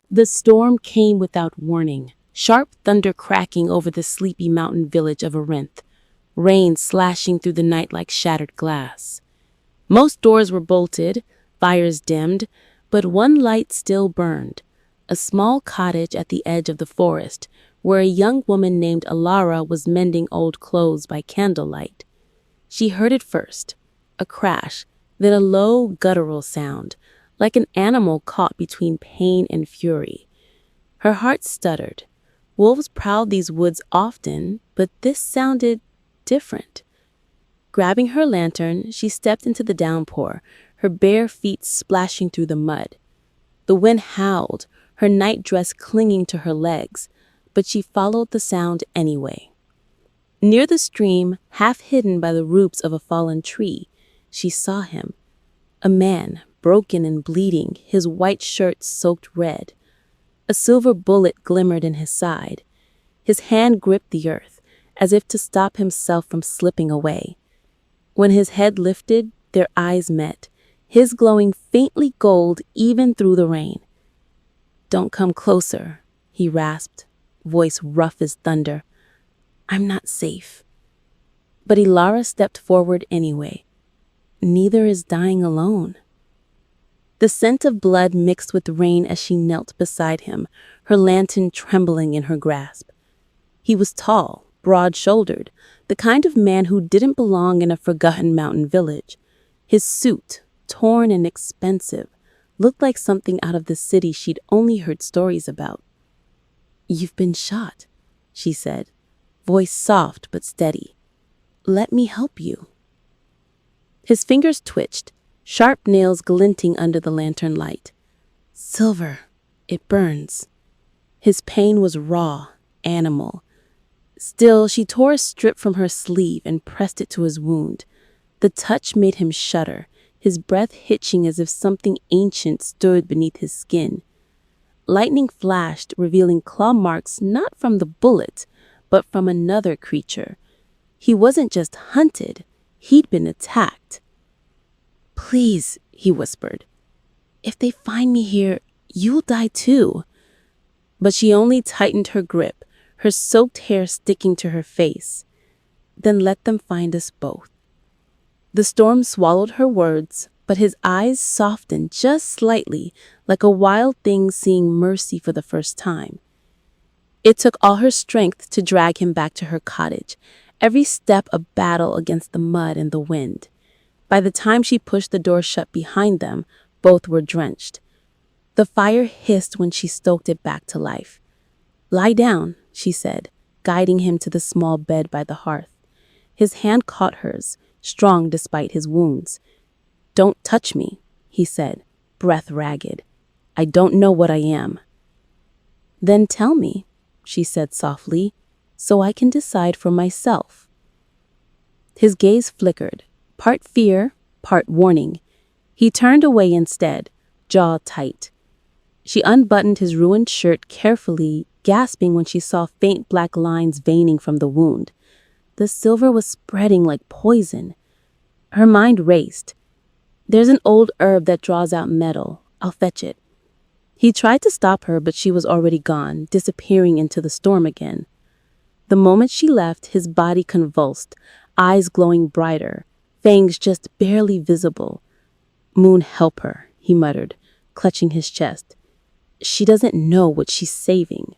The storm came without warning, sharp thunder cracking over the sleepy mountain village of Arinth, rain slashing through the night like shattered glass. Most doors were bolted, fires dimmed, but one light still burned, a small cottage at the edge of the forest, where a young woman named Alara was mending old clothes by candlelight. She heard it first, a crash, then a low, guttural sound, like an animal caught between pain and fury. Her heart stuttered. Wolves prowled these woods often, but this sounded different. Grabbing her lantern, she stepped into the downpour, her bare feet splashing through the mud. The wind howled, her night dress clinging to her legs, but she followed the sound anyway. Near the stream, half hidden by the roots of a fallen tree, she saw him. A man, broken and bleeding, his white shirt soaked red. A silver bullet glimmered in his side. His hand gripped the earth, as if to stop himself from slipping away. When his head lifted, their eyes met, his glowing faintly gold even through the rain. "Don't come closer," he rasped, voice rough as thunder. "I'm not safe." But Alara stepped forward anyway. Neither is dying alone. The scent of blood mixed with rain as she knelt beside him, her lantern trembling in her grasp. He was tall, broad-shouldered, the kind of man who didn't belong in a forgotten mountain village. His suit, torn and expensive, looked like something out of the city she'd only heard stories about. "You've been shot," she said, voice soft but steady. "Let me help you." His fingers twitched, sharp nails glinting under the lantern light. "Silver, it burns." His pain was raw, animal. Still, she tore a strip from her sleeve and pressed it to his wound. The touch made him shudder, his breath hitching as if something ancient stood beneath his skin. Lightning flashed, revealing claw marks not from the bullet, but from another creature. He wasn't just hunted, he'd been attacked. "Please," he whispered. "If they find me here, you'll die too." But she only tightened her grip, her soaked hair sticking to her face. "Then let them find us both." The storm swallowed her words, but his eyes softened just slightly, like a wild thing seeing mercy for the first time. It took all her strength to drag him back to her cottage, every step a battle against the mud and the wind. By the time she pushed the door shut behind them, both were drenched. The fire hissed when she stoked it back to life. "Lie down," she said, guiding him to the small bed by the hearth. His hand caught hers, strong despite his wounds. "Don't touch me," he said, breath ragged. "I don't know what I am." "Then tell me," she said softly, "so I can decide for myself." His gaze flickered, part fear, part warning. He turned away instead, jaw tight. She unbuttoned his ruined shirt carefully, gasping when she saw faint black lines veining from the wound. The silver was spreading like poison. Her mind raced. "There's an old herb that draws out metal. I'll fetch it." He tried to stop her, but she was already gone, disappearing into the storm again. The moment she left, his body convulsed, eyes glowing brighter, fangs just barely visible. "Moon, help her," he muttered, clutching his chest. "She doesn't know what she's saving."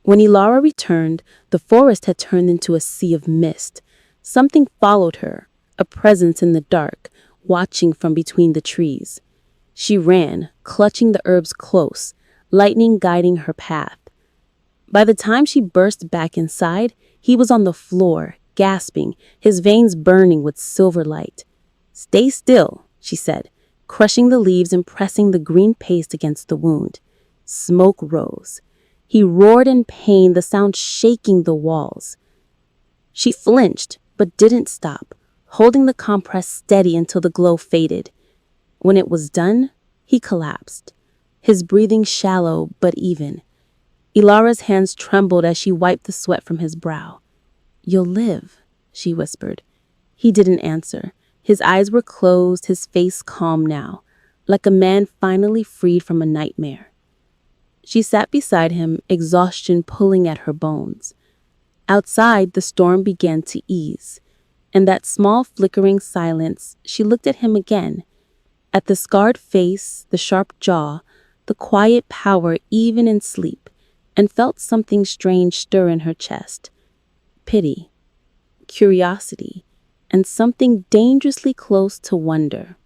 When Alara returned, the forest had turned into a sea of mist. Something followed her, a presence in the dark, watching from between the trees. She ran, clutching the herbs close, lightning guiding her path. By the time she burst back inside, he was on the floor, gasping, his veins burning with silver light. "Stay still," she said, crushing the leaves and pressing the green paste against the wound. Smoke rose. He roared in pain, the sound shaking the walls. She flinched, but didn't stop, holding the compress steady until the glow faded. When it was done, he collapsed, his breathing shallow but even. Ilara's hands trembled as she wiped the sweat from his brow. "You'll live," she whispered. He didn't answer. His eyes were closed, his face calm now, like a man finally freed from a nightmare. She sat beside him, exhaustion pulling at her bones. Outside, the storm began to ease. In that small flickering silence, she looked at him again, at the scarred face, the sharp jaw, the quiet power even in sleep, and felt something strange stir in her chest. Pity, curiosity, and something dangerously close to wonder.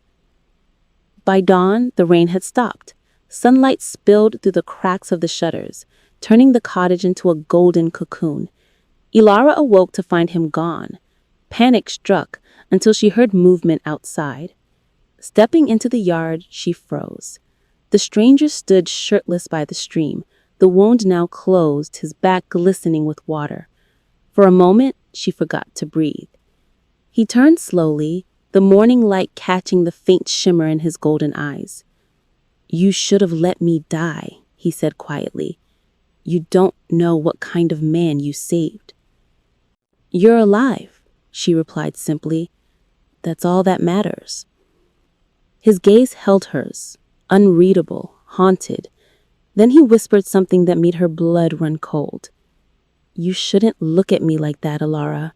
By dawn, the rain had stopped. Sunlight spilled through the cracks of the shutters, turning the cottage into a golden cocoon. Ilara awoke to find him gone. Panic struck until she heard movement outside. Stepping into the yard, she froze. The stranger stood shirtless by the stream, the wound now closed, his back glistening with water. For a moment, she forgot to breathe. He turned slowly, the morning light catching the faint shimmer in his golden eyes. "You should have let me die," he said quietly. "You don't know what kind of man you saved." "You're alive," she replied simply. "That's all that matters." His gaze held hers, unreadable, haunted. Then he whispered something that made her blood run cold. "You shouldn't look at me like that, Ilara,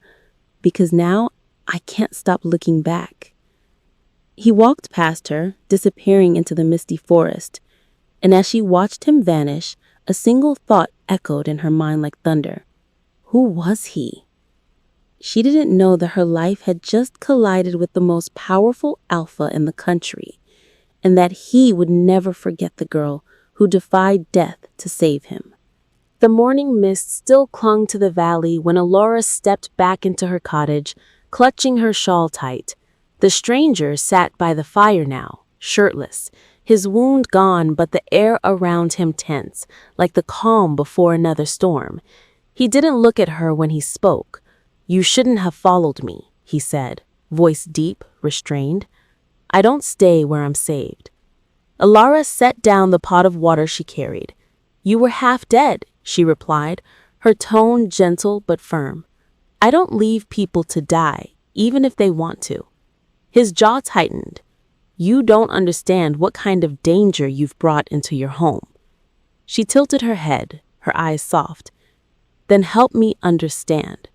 because now I can't stop looking back." He walked past her, disappearing into the misty forest, and as she watched him vanish, a single thought echoed in her mind like thunder. Who was he? She didn't know that her life had just collided with the most powerful alpha in the country, and that he would never forget the girl who defied death to save him. The morning mist still clung to the valley when Ilara stepped back into her cottage, clutching her shawl tight. The stranger sat by the fire now, shirtless, his wound gone but the air around him tense, like the calm before another storm. He didn't look at her when he spoke. "You shouldn't have followed me," he said, voice deep, restrained. "I don't stay where I'm saved." Ilara set down the pot of water she carried. "You were half dead," she replied, her tone gentle but firm. "I don't leave people to die, even if they want to." His jaw tightened. "You don't understand what kind of danger you've brought into your home." She tilted her head, her eyes soft. "Then help me understand."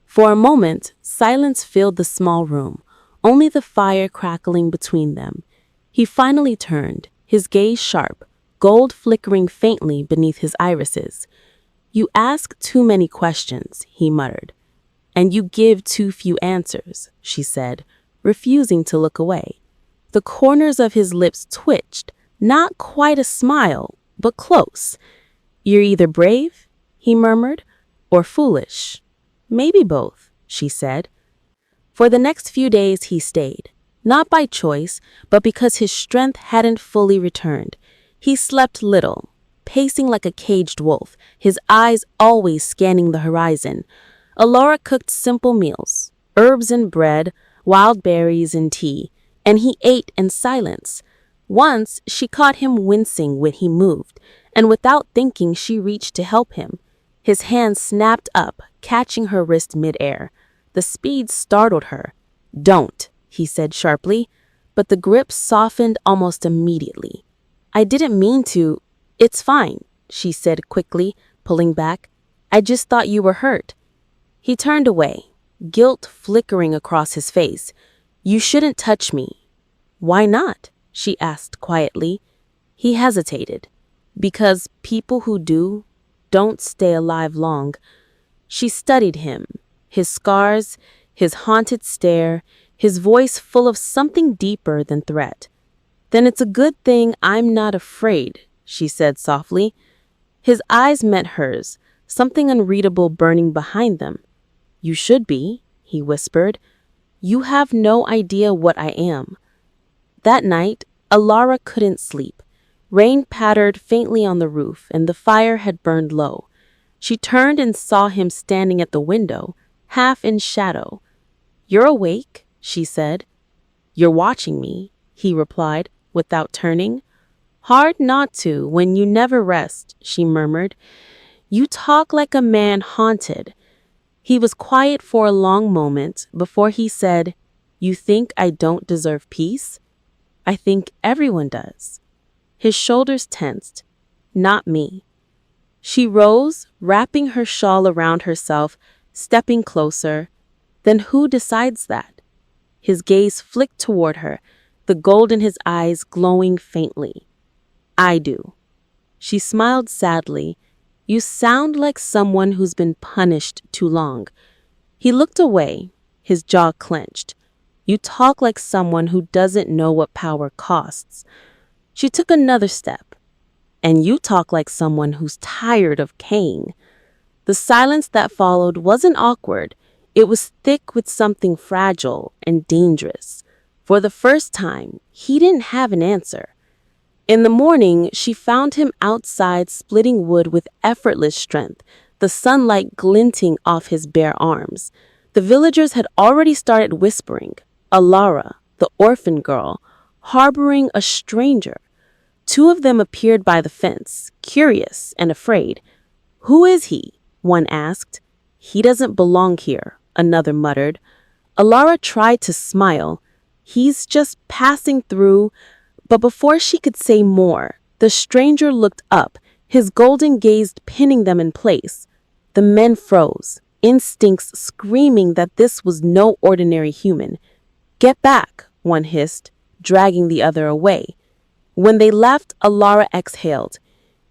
For a moment, silence filled the small room, only the fire crackling between them. He finally turned, his gaze sharp, gold flickering faintly beneath his irises. "You ask too many questions," he muttered. "And you give too few answers," she said, refusing to look away. The corners of his lips twitched, not quite a smile, but close. "You're either brave," he murmured, "or foolish." "Maybe both," she said. For the next few days he stayed, not by choice, but because his strength hadn't fully returned. He slept little, pacing like a caged wolf, his eyes always scanning the horizon. Ilara cooked simple meals, herbs and bread, wild berries and tea, and he ate in silence. Once she caught him wincing when he moved, and without thinking she reached to help him. His hand snapped up, catching her wrist mid-air. The speed startled her. "Don't," he said sharply, but the grip softened almost immediately. "I didn't mean to. It's fine," she said quickly, pulling back. "I just thought you were hurt." He turned away, guilt flickering across his face. "You shouldn't touch me." "Why not?" she asked quietly. He hesitated. "Because people who do don't stay alive long." She studied him, his scars, his haunted stare, his voice full of something deeper than threat. "Then it's a good thing I'm not afraid," she said softly. His eyes met hers, something unreadable burning behind them. "You should be," he whispered. "You have no idea what I am." That night, Ilara couldn't sleep. Rain pattered faintly on the roof, and the fire had burned low. She turned and saw him standing at the window, half in shadow. "You're awake," she said. "You're watching me," he replied, without turning. "Hard not to when you never rest," she murmured. "You talk like a man haunted." He was quiet for a long moment before he said, "You think I don't deserve peace?" "I think everyone does." His shoulders tensed. Not me." She rose, wrapping her shawl around herself, stepping closer. "Then who decides that?" His gaze flicked toward her, the gold in his eyes glowing faintly. "I do." She smiled sadly. "You sound like someone who's been punished too long." He looked away, his jaw clenched. "You talk like someone who doesn't know what power costs." She took another step. "And you talk like someone who's tired of Kang." The silence that followed wasn't awkward. It was thick with something fragile and dangerous. For the first time, he didn't have an answer. In the morning, she found him outside splitting wood with effortless strength, the sunlight glinting off his bare arms. The villagers had already started whispering. Alara, the orphan girl, harboring a stranger. Two of them appeared by the fence, curious and afraid. "Who is he?" one asked. "He doesn't belong here," another muttered. Alara tried to smile. "He's just passing through." But before she could say more, the stranger looked up, his golden gaze pinning them in place. The men froze, instincts screaming that this was no ordinary human. "Get back," one hissed, dragging the other away. When they left, Alara exhaled.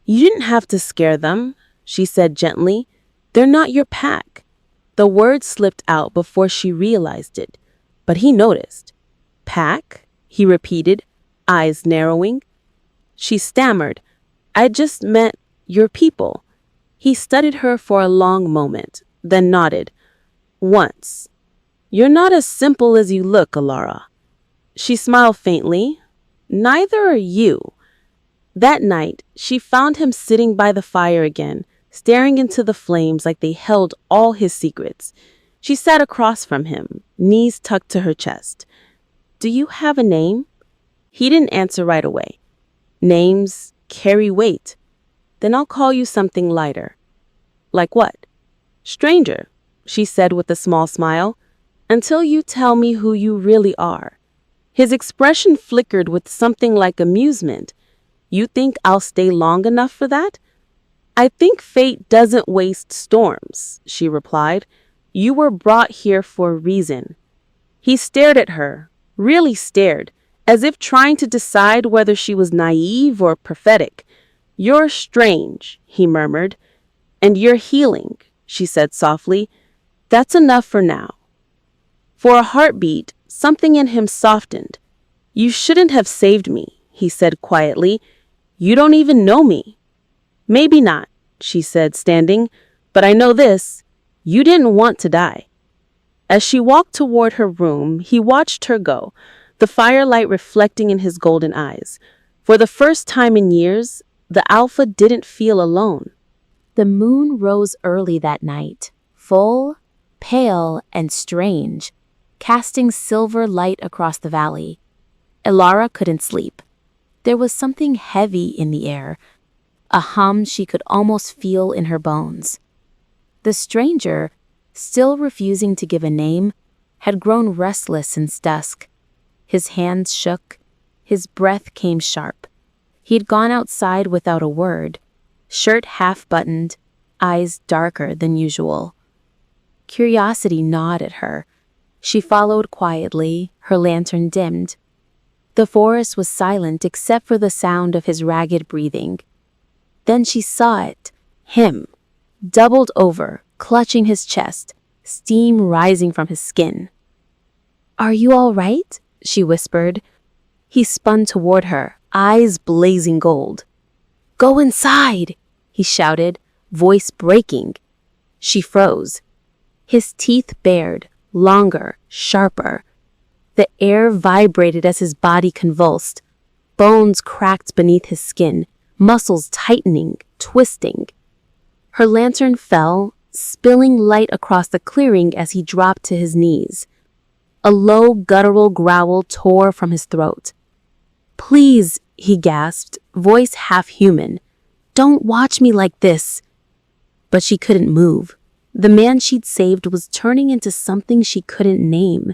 "You didn't have to scare them," she said gently. "They're not your pack." The word slipped out before she realized it, but he noticed. "Pack?" he repeated, eyes narrowing. She stammered. "I just meant your people." He studied her for a long moment, then nodded. "Once. You're not as simple as you look, Alara." She smiled faintly. "Neither are you." That night, she found him sitting by the fire again, staring into the flames like they held all his secrets. She sat across from him, knees tucked to her chest. "Do you have a name?" He didn't answer right away. "Names carry weight. Then I'll call you something lighter." "Like what?" "Stranger," she said with a small smile, "until you tell me who you really are." His expression flickered with something like amusement. "You think I'll stay long enough for that?" "I think fate doesn't waste storms," she replied. "You were brought here for a reason." He stared at her, really stared, as if trying to decide whether she was naive or prophetic. "You're strange," he murmured. "And you're healing," she said softly. "That's enough for now." For a heartbeat, something in him softened. "You shouldn't have saved me," he said quietly. "You don't even know me." "Maybe not," she said, standing, "but I know this. You didn't want to die." As she walked toward her room, he watched her go, the firelight reflecting in his golden eyes. For the first time in years, the Alpha didn't feel alone. The moon rose early that night, full, pale, and strange, casting silver light across the valley. Alara couldn't sleep. There was something heavy in the air, a hum she could almost feel in her bones. The stranger, still refusing to give a name, had grown restless since dusk. His hands shook, his breath came sharp. He'd gone outside without a word, shirt half-buttoned, eyes darker than usual. Curiosity gnawed at her. She followed quietly, her lantern dimmed. The forest was silent except for the sound of his ragged breathing. Then she saw it, him, doubled over, clutching his chest, steam rising from his skin. "Are you all right?" she whispered. He spun toward her, eyes blazing gold. "Go inside!" he shouted, voice breaking. She froze. His teeth bared, longer, sharper. The air vibrated as his body convulsed. Bones cracked beneath his skin, muscles tightening, twisting. Her lantern fell, spilling light across the clearing as he dropped to his knees. A low, guttural growl tore from his throat. "Please," he gasped, voice half-human. "Don't watch me like this." But she couldn't move. The man she'd saved was turning into something she couldn't name.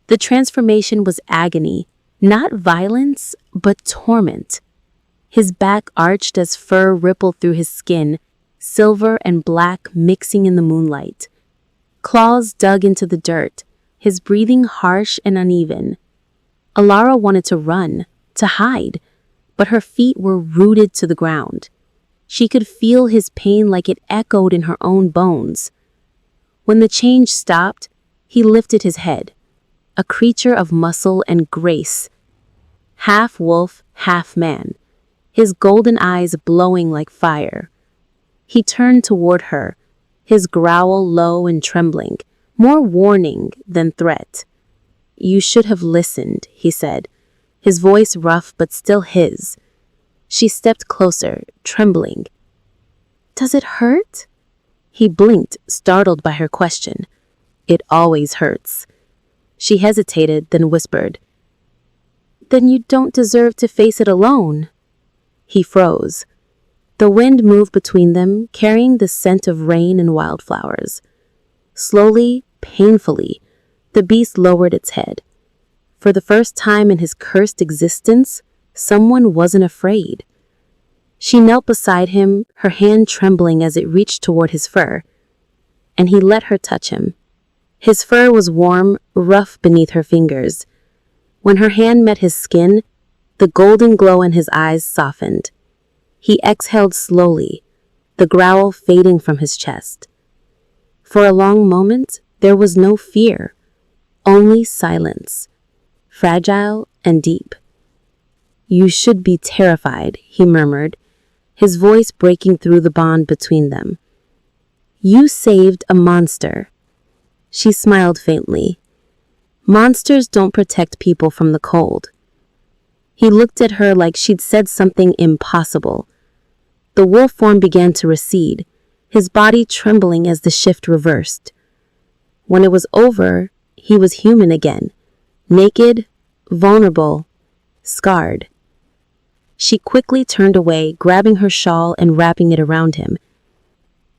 The transformation was agony, not violence, but torment. His back arched as fur rippled through his skin, silver and black mixing in the moonlight. Claws dug into the dirt, his breathing harsh and uneven. Alara wanted to run, to hide, but her feet were rooted to the ground. She could feel his pain like it echoed in her own bones. When the change stopped, he lifted his head, a creature of muscle and grace, half wolf, half man, his golden eyes glowing like fire. He turned toward her, his growl low and trembling, more warning than threat. "You should have listened," he said, his voice rough but still his. She stepped closer, trembling. "Does it hurt?" He blinked, startled by her question. "It always hurts." She hesitated, then whispered, "Then you don't deserve to face it alone." He froze. The wind moved between them, carrying the scent of rain and wildflowers. Slowly, painfully, the beast lowered its head. For the first time in his cursed existence, someone wasn't afraid. She knelt beside him, her hand trembling as it reached toward his fur, and he let her touch him. His fur was warm, rough beneath her fingers. When her hand met his skin, the golden glow in his eyes softened. He exhaled slowly, the growl fading from his chest. For a long moment, there was no fear, only silence, fragile and deep. "You should be terrified," he murmured, his voice breaking through the bond between them. "You saved a monster." She smiled faintly. "Monsters don't protect people from the cold." He looked at her like she'd said something impossible. The wolf form began to recede, his body trembling as the shift reversed. When it was over, he was human again, naked, vulnerable, scarred. She quickly turned away, grabbing her shawl and wrapping it around him.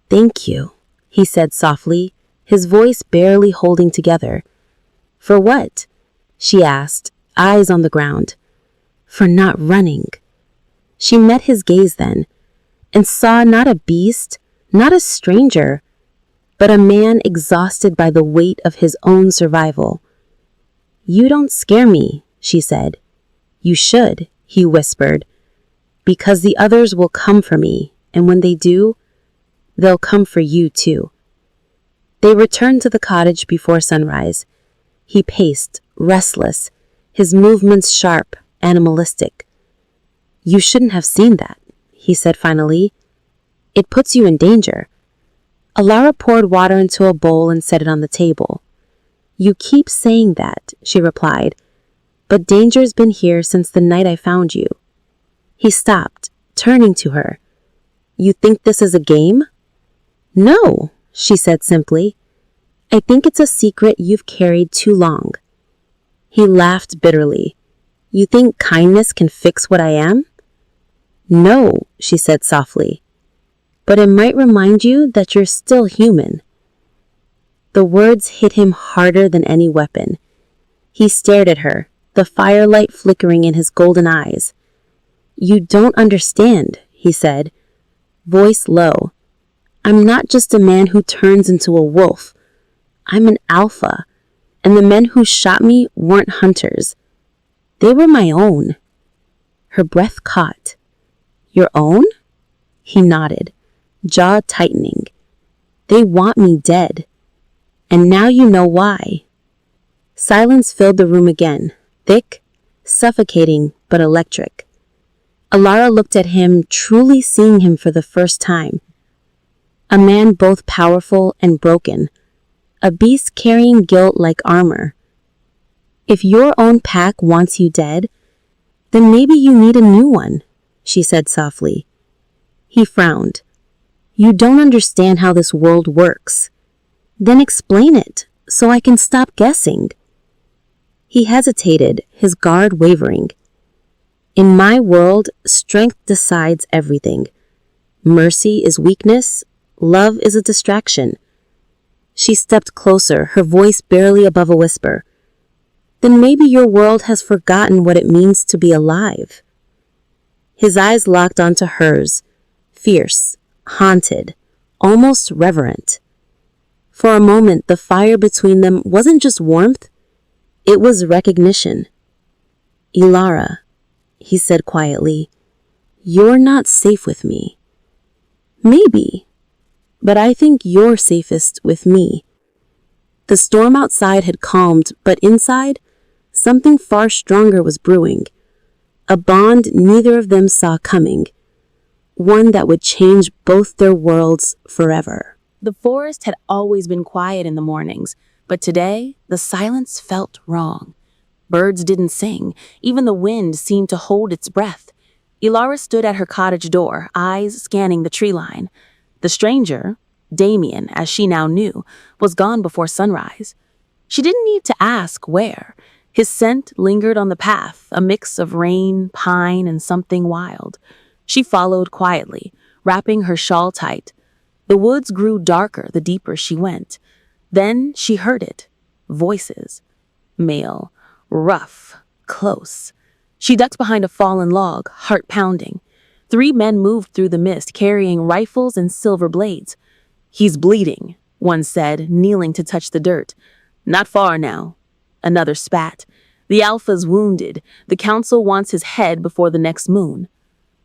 "Thank you," he said softly, his voice barely holding together. "For what?" she asked, eyes on the ground. "For not running." She met his gaze then, and saw not a beast, not a stranger, but a man exhausted by the weight of his own survival. "You don't scare me," she said. "You should," he whispered, "because the others will come for me, and when they do, they'll come for you too." They returned to the cottage before sunrise. He paced, restless, his movements sharp, animalistic. "You shouldn't have seen that," he said finally. "It puts you in danger." Alara poured water into a bowl and set it on the table. "You keep saying that," she replied, "but danger's been here since the night I found you." He stopped, turning to her. "You think this is a game?" "No," she said simply. "I think it's a secret you've carried too long." He laughed bitterly. "You think kindness can fix what I am?" "No," she said softly. "But it might remind you that you're still human." The words hit him harder than any weapon. He stared at her, the firelight flickering in his golden eyes. "You don't understand," he said, voice low. "I'm not just a man who turns into a wolf. I'm an alpha, and the men who shot me weren't hunters. They were my own." Her breath caught. "Your own?" He nodded, jaw tightening. "They want me dead. And now you know why." Silence filled the room again, thick, suffocating, but electric. Alara looked at him, truly seeing him for the first time. A man both powerful and broken, a beast carrying guilt like armor. "If your own pack wants you dead, then maybe you need a new one," she said softly. He frowned. "You don't understand how this world works. Then explain it, so I can stop guessing." He hesitated, his guard wavering. "In my world, strength decides everything. Mercy is weakness, love is a distraction." She stepped closer, her voice barely above a whisper. "Then maybe your world has forgotten what it means to be alive." His eyes locked onto hers, fierce, haunted, almost reverent. For a moment, the fire between them wasn't just warmth, it was recognition. "Ilara," he said quietly, "you're not safe with me." "Maybe, but I think you're safest with me." The storm outside had calmed, but inside, something far stronger was brewing. A bond neither of them saw coming. One that would change both their worlds forever. The forest had always been quiet in the mornings, but today the silence felt wrong. Birds didn't sing. Even the wind seemed to hold its breath. Ilara stood at her cottage door, eyes scanning the tree line. The stranger, Damien, as she now knew, was gone before sunrise. She didn't need to ask where. His scent lingered on the path, a mix of rain, pine, and something wild. She followed quietly, wrapping her shawl tight. The woods grew darker the deeper she went. Then she heard it. Voices. Male. Rough. Close. She ducked behind a fallen log, heart pounding. 3 men moved through the mist, carrying rifles and silver blades. "He's bleeding," one said, kneeling to touch the dirt. "Not far now." Another spat. "The Alpha's wounded. The council wants his head before the next moon."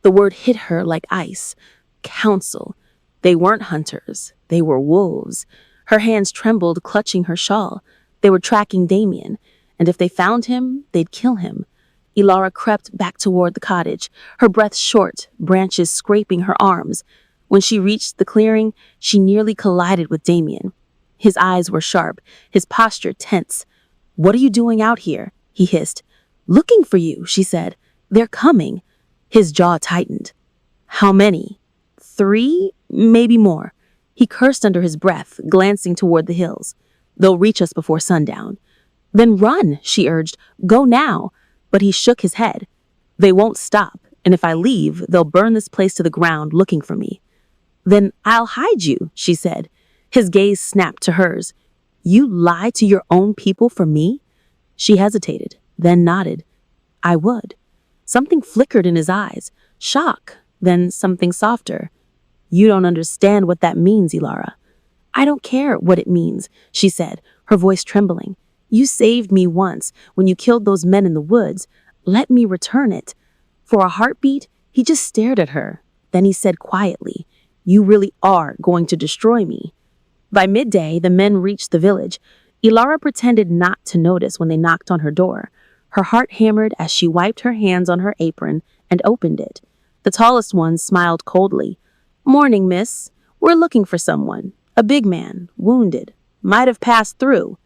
The word hit her like ice. Council. They weren't hunters. They were wolves. Her hands trembled, clutching her shawl. They were tracking Damien, and if they found him, they'd kill him. Ilara crept back toward the cottage, her breath short, branches scraping her arms. When she reached the clearing, she nearly collided with Damien. His eyes were sharp, his posture tense. "What are you doing out here?" he hissed. "Looking for you," she said. "They're coming." His jaw tightened. "How many?" 3, maybe more. He cursed under his breath, glancing toward the hills. "They'll reach us before sundown." "Then run," she urged. "Go now." But he shook his head. "They won't stop, and if I leave, they'll burn this place to the ground looking for me." "Then I'll hide you," she said. His gaze snapped to hers. "You lie to your own people for me?" She hesitated, then nodded. "I would." Something flickered in his eyes. Shock, then something softer. "You don't understand what that means, Ilara." "I don't care what it means," she said, her voice trembling. "You saved me once when you killed those men in the woods. Let me return it." For a heartbeat, he just stared at her. Then he said quietly, "You really are going to destroy me." By midday, the men reached the village. Ilara pretended not to notice when they knocked on her door. Her heart hammered as she wiped her hands on her apron and opened it. The tallest one smiled coldly. "Morning, miss. We're looking for someone. A big man, wounded. Might have passed through."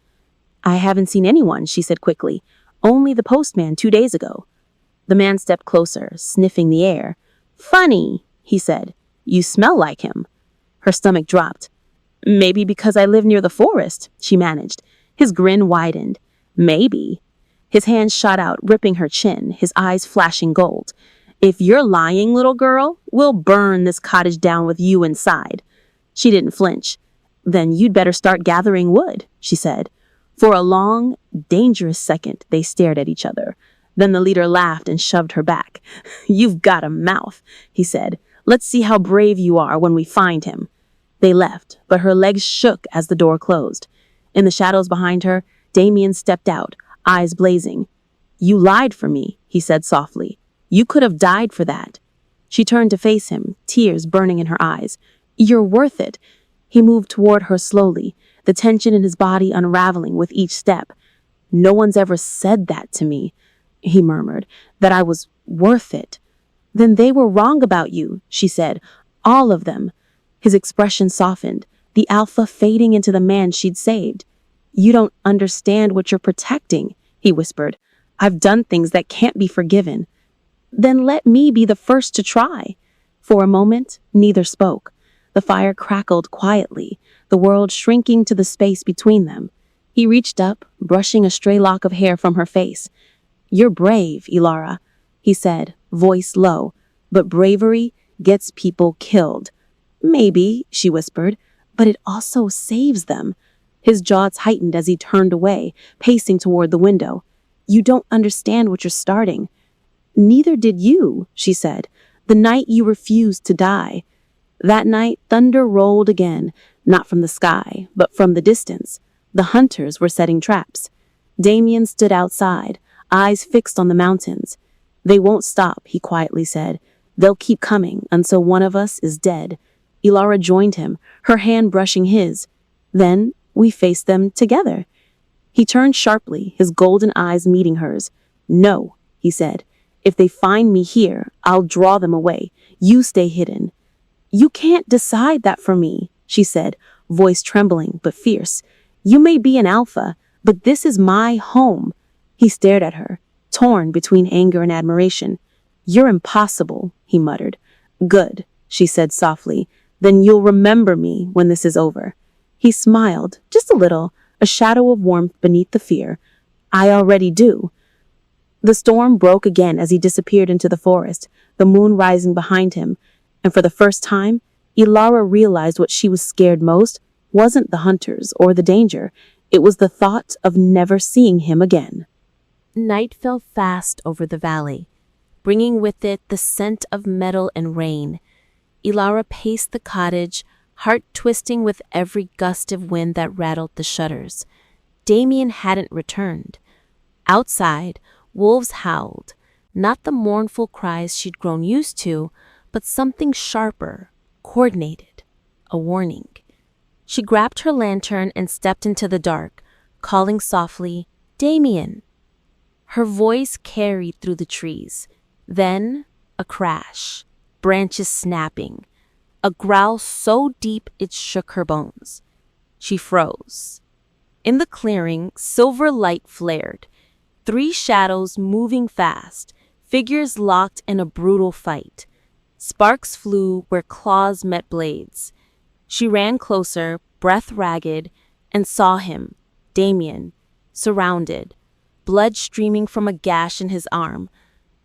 "I haven't seen anyone," she said quickly. "Only the postman 2 days ago." The man stepped closer, sniffing the air. "Funny," he said. "You smell like him." Her stomach dropped. "Maybe because I live near the forest," she managed. His grin widened. "Maybe." His hand shot out, ripping her chin, his eyes flashing gold. "If you're lying, little girl, we'll burn this cottage down with you inside." She didn't flinch. "Then you'd better start gathering wood," she said. For a long, dangerous second, they stared at each other. Then the leader laughed and shoved her back. "You've got a mouth," he said. "Let's see how brave you are when we find him." They left, but her legs shook as the door closed. In the shadows behind her, Damien stepped out, eyes blazing. "You lied for me," he said softly. "You could have died for that." She turned to face him, tears burning in her eyes. "You're worth it." He moved toward her slowly, the tension in his body unraveling with each step. "No one's ever said that to me," he murmured, "that I was worth it." "Then they were wrong about you," she said. "All of them." His expression softened, the Alpha fading into the man she'd saved. "You don't understand what you're protecting," he whispered. "I've done things that can't be forgiven." "Then let me be the first to try." For a moment, neither spoke. The fire crackled quietly, the world shrinking to the space between them. He reached up, brushing a stray lock of hair from her face. "You're brave, Ilara," he said, voice low, "but bravery gets people killed." "Maybe," she whispered, "but it also saves them." His jaw tightened as he turned away, pacing toward the window. "You don't understand what you're starting." "Neither did you," she said. The night you refused to die. That night, thunder rolled again, not from the sky, but from the distance. The hunters were setting traps. Damien stood outside, eyes fixed on the mountains. They won't stop, he quietly said. They'll keep coming until one of us is dead. Ilara joined him, her hand brushing his. Then we faced them together. He turned sharply, his golden eyes meeting hers. No, he said. If they find me here, I'll draw them away. You stay hidden. You can't decide that for me, she said, voice trembling but fierce. You may be an alpha, but this is my home. He stared at her, torn between anger and admiration. You're impossible, he muttered. Good, she said softly. Then you'll remember me when this is over. He smiled, just a little, a shadow of warmth beneath the fear. I already do. The storm broke again as he disappeared into the forest, the moon rising behind him, and for the first time, Ilara realized what she was scared most wasn't the hunters or the danger. It was the thought of never seeing him again. Night fell fast over the valley, bringing with it the scent of metal and rain. Ilara paced the cottage, heart twisting with every gust of wind that rattled the shutters. Damien hadn't returned. Outside, wolves howled, not the mournful cries she'd grown used to, but something sharper, coordinated, a warning. She grabbed her lantern and stepped into the dark, calling softly, Damien. Her voice carried through the trees. Then, a crash, branches snapping, a growl so deep it shook her bones. She froze. In the clearing, silver light flared, 3 shadows moving fast, figures locked in a brutal fight. Sparks flew where claws met blades. She ran closer, breath ragged, and saw him, Damien, surrounded, blood streaming from a gash in his arm.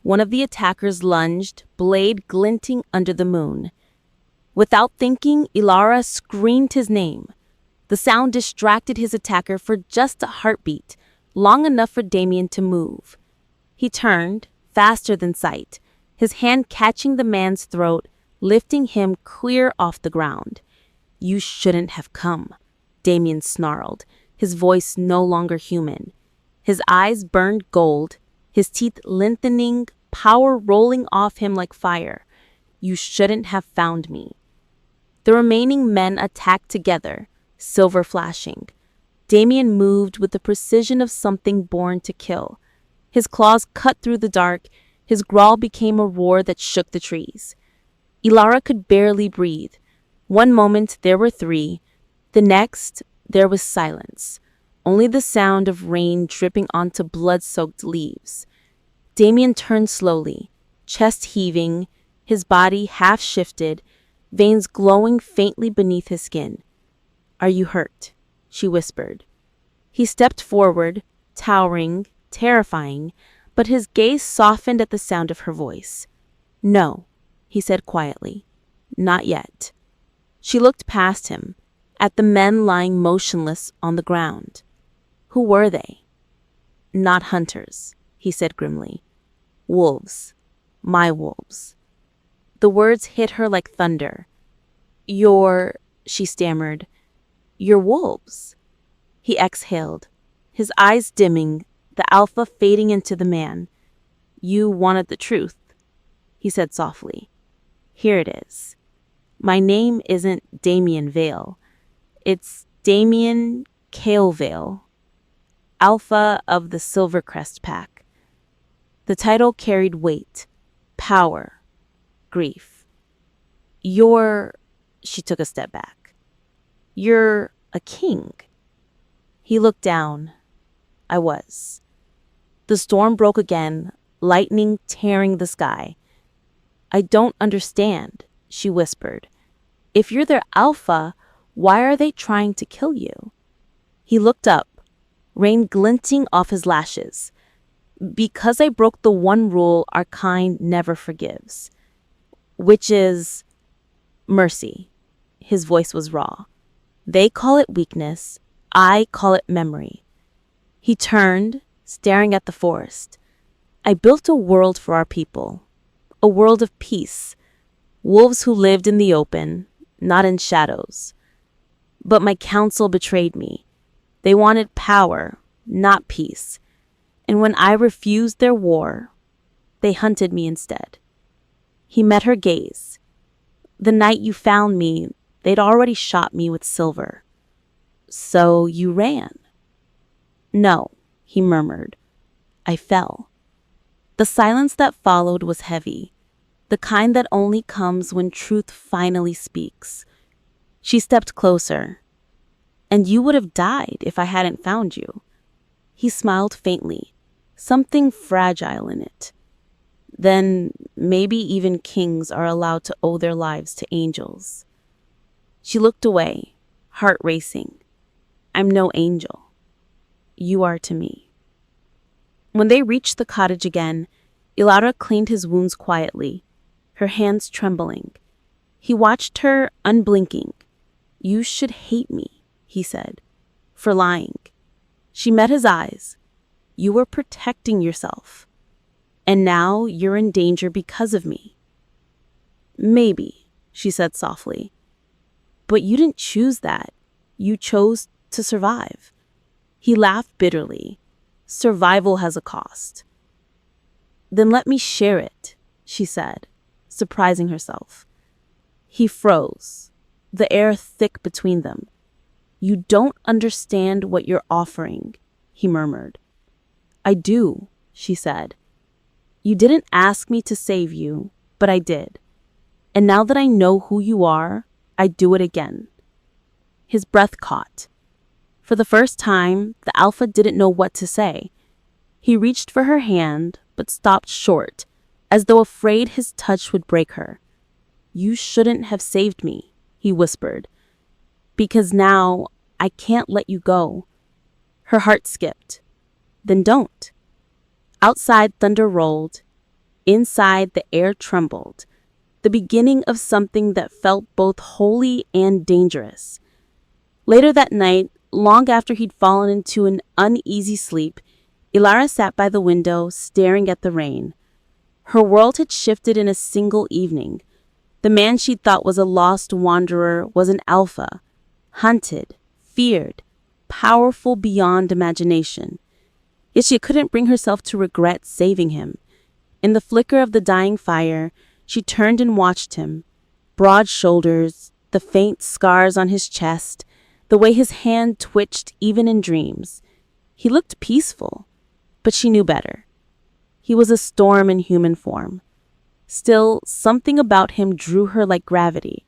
One of the attackers lunged, blade glinting under the moon. Without thinking, Ilara screamed his name. The sound distracted his attacker for just a heartbeat, long enough for Damien to move. He turned, faster than sight, his hand catching the man's throat, lifting him clear off the ground. You shouldn't have come, Damien snarled, his voice no longer human. His eyes burned gold, his teeth lengthening, power rolling off him like fire. You shouldn't have found me. The remaining men attacked together, silver flashing. Damien moved with the precision of something born to kill. His claws cut through the dark, his growl became a roar that shook the trees. Ilara could barely breathe. One moment there were 3, the next there was silence, only the sound of rain dripping onto blood-soaked leaves. Damien turned slowly, chest heaving, his body half shifted, veins glowing faintly beneath his skin. Are you hurt? She whispered. He stepped forward, towering, terrifying, but his gaze softened at the sound of her voice. No, he said quietly. Not yet. She looked past him, at the men lying motionless on the ground. Who were they? Not hunters, he said grimly. Wolves. My wolves. The words hit her like thunder. She stammered. Your wolves. He exhaled, his eyes dimming, the alpha fading into the man. You wanted the truth, he said softly. Here it is. My name isn't Damien Vale. It's Damien Calevale, Alpha of the Silvercrest Pack. The title carried weight, power, grief. She took a step back. You're a king. He looked down. I was. The storm broke again, lightning tearing the sky. I don't understand, she whispered. If you're their alpha, why are they trying to kill you? He looked up, rain glinting off his lashes. Because I broke the one rule our kind never forgives, which is mercy. His voice was raw. They call it weakness. I call it memory. He turned, staring at the forest. I built a world for our people. a world of peace, wolves who lived in the open, not in shadows. But my council betrayed me. They wanted power, not peace. And when I refused their war, they hunted me instead. He met her gaze. The night you found me, they'd already shot me with silver. So you ran? No, he murmured. I fell. The silence that followed was heavy, the kind that only comes when truth finally speaks. She stepped closer. And you would have died if I hadn't found you. He smiled faintly, something fragile in it. Then maybe even kings are allowed to owe their lives to angels. She looked away, heart racing. I'm no angel. You are to me. When they reached the cottage again, Ilara cleaned his wounds quietly, her hands trembling. He watched her, unblinking. You should hate me, he said, for lying. She met his eyes. You were protecting yourself. And now you're in danger because of me. Maybe, she said softly. But you didn't choose that. You chose to survive. He laughed bitterly. Survival has a cost. Then let me share it, she said, surprising herself. He froze, the air thick between them. You don't understand what you're offering, he murmured. I do, she said. You didn't ask me to save you, but I did. And now that I know who you are, I do it again. His breath caught. For the first time, the alpha didn't know what to say. He reached for her hand, but stopped short, as though afraid his touch would break her. You shouldn't have saved me, he whispered. Because now, I can't let you go. Her heart skipped. Then don't. Outside, thunder rolled. Inside, the air trembled. The beginning of something that felt both holy and dangerous. Later that night, long after he'd fallen into an uneasy sleep, Ilara sat by the window, staring at the rain. Her world had shifted in a single evening. The man she'd thought was a lost wanderer was an alpha, hunted, feared, powerful beyond imagination. Yet she couldn't bring herself to regret saving him. In the flicker of the dying fire, she turned and watched him. Broad shoulders, the faint scars on his chest, the way his hand twitched even in dreams. He looked peaceful, but she knew better. He was a storm in human form. Still, something about him drew her like gravity.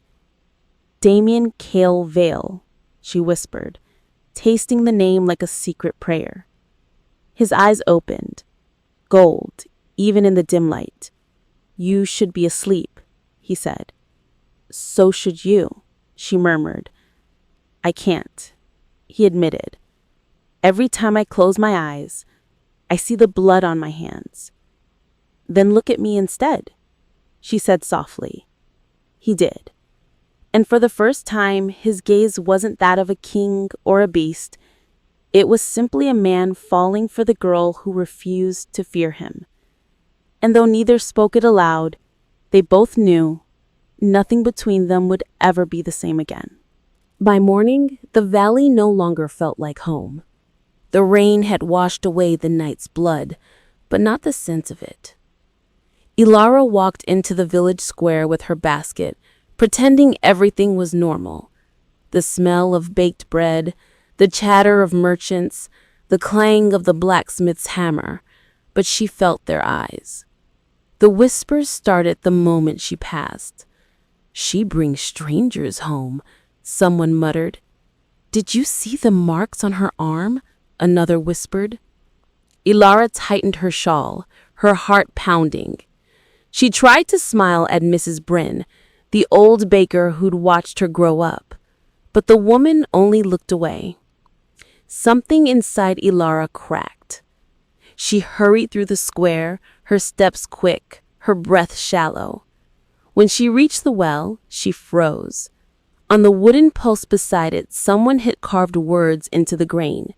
Damien Cale Vale, she whispered, tasting the name like a secret prayer. His eyes opened, gold, even in the dim light. You should be asleep, he said. So should you, she murmured. I can't, he admitted. Every time I close my eyes, I see the blood on my hands. Then look at me instead, she said softly. He did. And for the first time, his gaze wasn't that of a king or a beast. It was simply a man falling for the girl who refused to fear him. And though neither spoke it aloud, they both knew nothing between them would ever be the same again. By morning, the valley no longer felt like home. The rain had washed away the night's blood, but not the sense of it. Ilara walked into the village square with her basket, pretending everything was normal. The smell of baked bread, the chatter of merchants, the clang of the blacksmith's hammer, but she felt their eyes. The whispers started the moment she passed. She brings strangers home, someone muttered. Did you see the marks on her arm? Another whispered. Ilara tightened her shawl, her heart pounding. She tried to smile at Mrs. Bryn, the old baker who'd watched her grow up, but the woman only looked away. Something inside Ilara cracked. She hurried through the square, her steps quick, her breath shallow. When she reached the well, she froze. On the wooden post beside it, someone had carved words into the grain.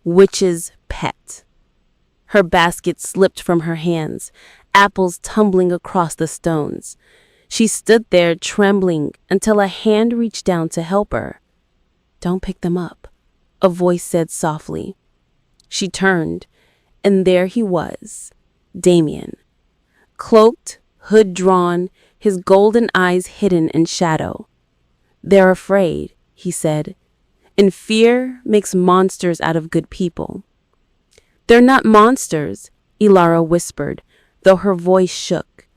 Witch's pet. Her basket slipped from her hands. apples tumbling across the stones. She stood there trembling until a hand reached down to help her. "Don't pick them up," a voice said softly. She turned, and there he was, Damien. Cloaked, hood drawn, his golden eyes hidden in shadow. "They're afraid," he said, "and fear makes monsters out of good people." "They're not monsters," Ilara whispered, though her voice shook.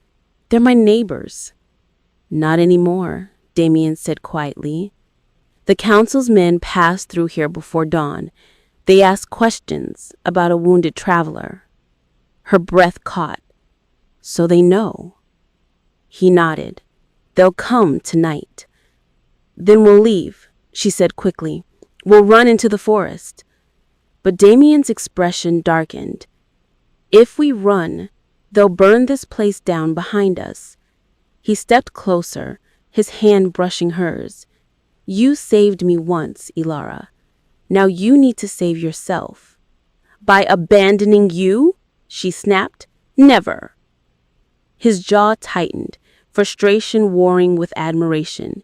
"They're my neighbors." "Not anymore," Damien said quietly. "The council's men passed through here before dawn. They asked questions about a wounded traveler." Her breath caught. "So they know." He nodded. "They'll come tonight." "Then we'll leave," she said quickly. "We'll run into the forest." But Damien's expression darkened. "If we run, they'll burn this place down behind us." He stepped closer, his hand brushing hers. "You saved me once, Ilara. Now you need to save yourself." "By abandoning you?" she snapped. "Never." His jaw tightened, frustration warring with admiration.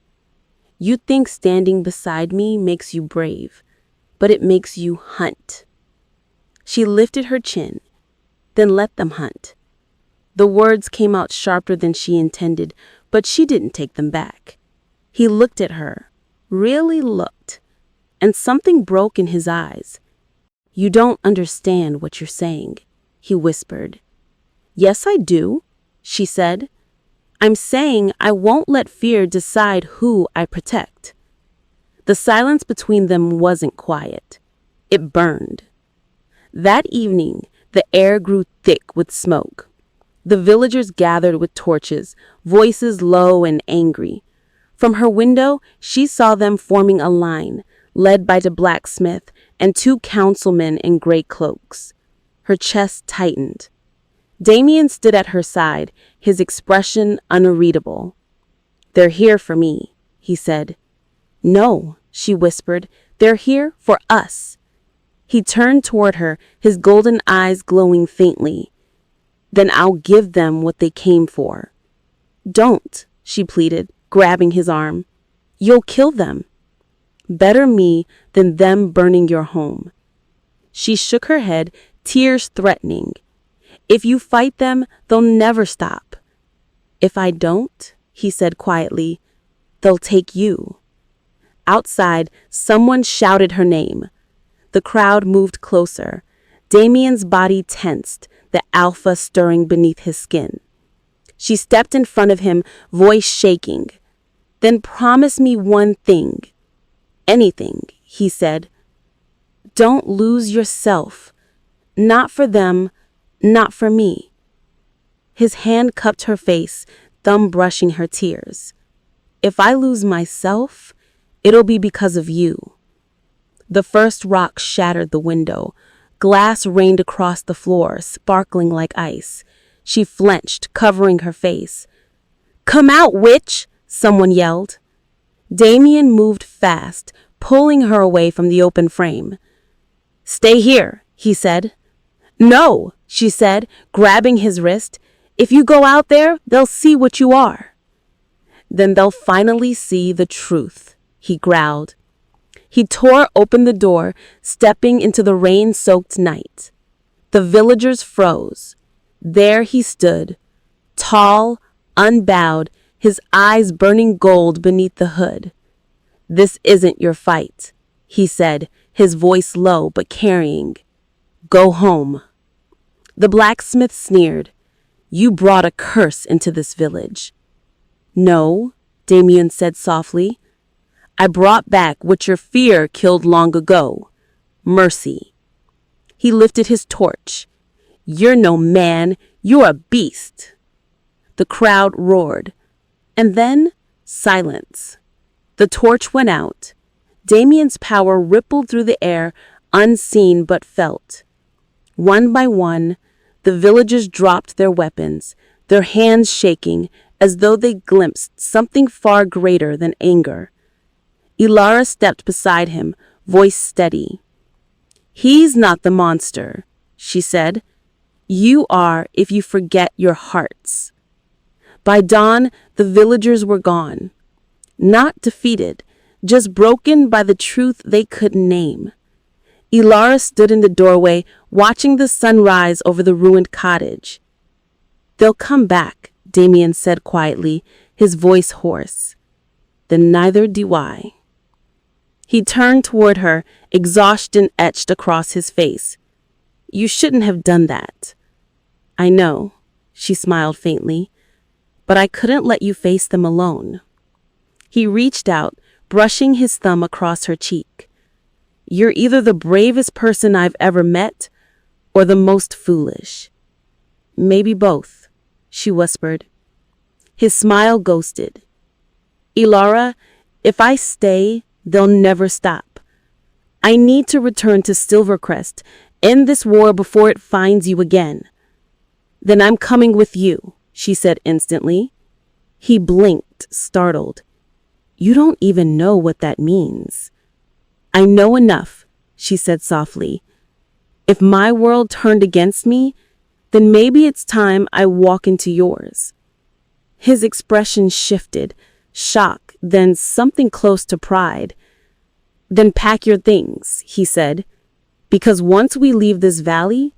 "You think standing beside me makes you brave, but it makes you hunt." She lifted her chin, "Then let them hunt." The words came out sharper than she intended, but she didn't take them back. He looked at her, really looked, and something broke in his eyes. "You don't understand what you're saying," he whispered. "Yes, I do," she said. "I'm saying I won't let fear decide who I protect." The silence between them wasn't quiet. It burned. That evening, the air grew thick with smoke. The villagers gathered with torches, voices low and angry. From her window, she saw them forming a line, led by the blacksmith and two councilmen in gray cloaks. Her chest tightened. Damien stood at her side, his expression unreadable. "They're here for me," he said. "No," she whispered, "they're here for us." He turned toward her, his golden eyes glowing faintly. "Then I'll give them what they came for." "Don't," she pleaded, grabbing his arm. "You'll kill them." "Better me than them burning your home." She shook her head, tears threatening. "If you fight them, they'll never stop." "If I don't," he said quietly, "they'll take you." Outside, someone shouted her name. The crowd moved closer. Damien's body tensed, the alpha stirring beneath his skin. She stepped in front of him, voice shaking. "Then promise me one thing." "Anything," he said. "Don't lose yourself. Not for them, not for me." His hand cupped her face, thumb brushing her tears. "If I lose myself, it'll be because of you." The first rock shattered the window. Glass rained across the floor, sparkling like ice. She flinched, covering her face. "Come out, witch!" someone yelled. Damien moved fast, pulling her away from the open frame. "Stay here," he said. "No," she said, grabbing his wrist. "If you go out there, they'll see what you are." "Then they'll finally see the truth," he growled. He tore open the door, stepping into the rain-soaked night. The villagers froze. There he stood, tall, unbowed, his eyes burning gold beneath the hood. "This isn't your fight," he said, his voice low but carrying. "Go home." The blacksmith sneered. "You brought a curse into this village." "No," Damien said softly. "I brought back what your fear killed long ago. Mercy." He lifted his torch. "You're no man, you're a beast." The crowd roared. And then silence. The torch went out. Damien's power rippled through the air, unseen but felt. One by one, the villagers dropped their weapons, their hands shaking as though they glimpsed something far greater than anger. Ilara stepped beside him, voice steady. "He's not the monster," she said. You are if you forget your hearts. By dawn, the villagers were gone. Not defeated, just broken by the truth they couldn't name. Ilara stood in the doorway, watching the sun rise over the ruined cottage. They'll come back, Damien said quietly, his voice hoarse. Then neither do I. He turned toward her, exhaustion etched across his face. You shouldn't have done that. I know, she smiled faintly, but I couldn't let you face them alone. He reached out, brushing his thumb across her cheek. You're either the bravest person I've ever met, or the most foolish. Maybe both, she whispered. His smile ghosted. Ilara, if I stay, they'll never stop. I need to return to Silvercrest, end this war before it finds you again. Then I'm coming with you, she said instantly. He blinked, startled. You don't even know what that means. I know enough, she said softly. If my world turned against me, then maybe it's time I walk into yours. His expression shifted, shock, then something close to pride. Then pack your things, he said, because once we leave this valley,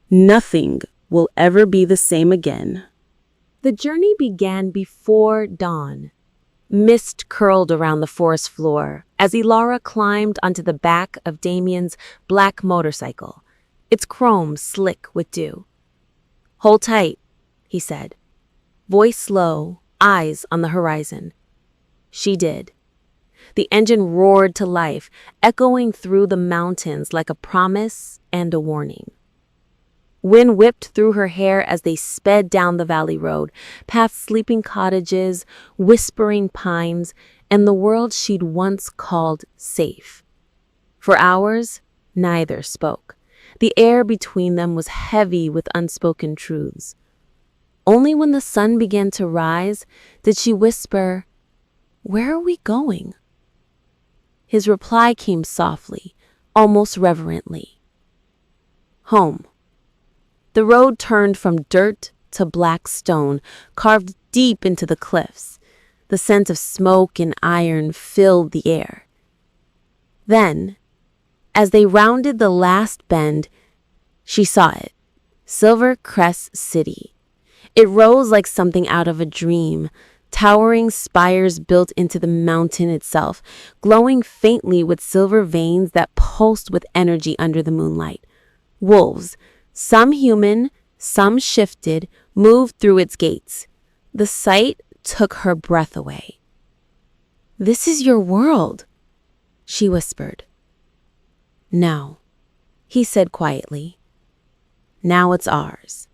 nothing will ever be the same again. The journey began before dawn. Mist curled around the forest floor as Ilara climbed onto the back of Damien's black motorcycle, its chrome slick with dew. Hold tight, he said, voice low, eyes on the horizon. She did. The engine roared to life, echoing through the mountains like a promise and a warning. Wind whipped through her hair as they sped down the valley road, past sleeping cottages, whispering pines, and the world she'd once called safe. For hours, neither spoke. The air between them was heavy with unspoken truths. Only when the sun began to rise did she whisper, "Where are we going?" His reply came softly, almost reverently. Home. The road turned from dirt to black stone, carved deep into the cliffs. The scent of smoke and iron filled the air. Then, as they rounded the last bend, she saw it, Silvercrest City. It rose like something out of a dream, towering spires built into the mountain itself, glowing faintly with silver veins that pulsed with energy under the moonlight. Wolves, some human, some shifted, moved through its gates. The sight took her breath away. "This is your world," she whispered. "No," he said quietly. "Now it's ours."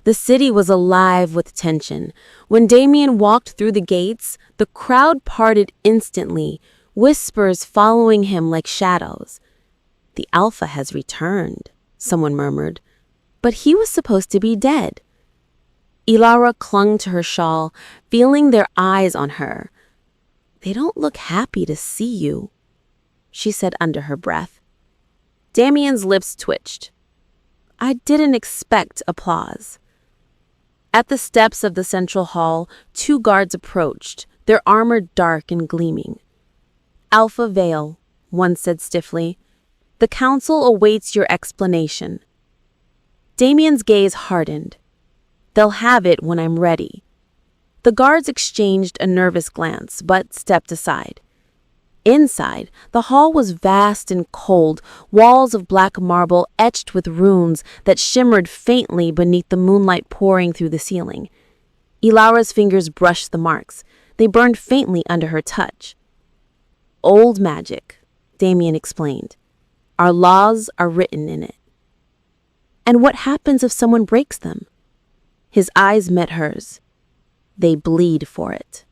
The city was alive with tension. When Damien walked through the gates, the crowd parted instantly, whispers following him like shadows. "The Alpha has returned," someone murmured, "but he was supposed to be dead." Ilara clung to her shawl, feeling their eyes on her. "They don't look happy to see you," she said under her breath. Damien's lips twitched. "I didn't expect applause." At the steps of the central hall, 2 guards approached, their armor dark and gleaming. "Alpha Vale," one said stiffly. "The council awaits your explanation." Damien's gaze hardened. "They'll have it when I'm ready." The guards exchanged a nervous glance, but stepped aside. Inside, the hall was vast and cold, walls of black marble etched with runes that shimmered faintly beneath the moonlight pouring through the ceiling. Ilara's fingers brushed the marks. They burned faintly under her touch. "Old magic," Damien explained. "Our laws are written in it." "And what happens if someone breaks them?" His eyes met hers. "They bleed for it."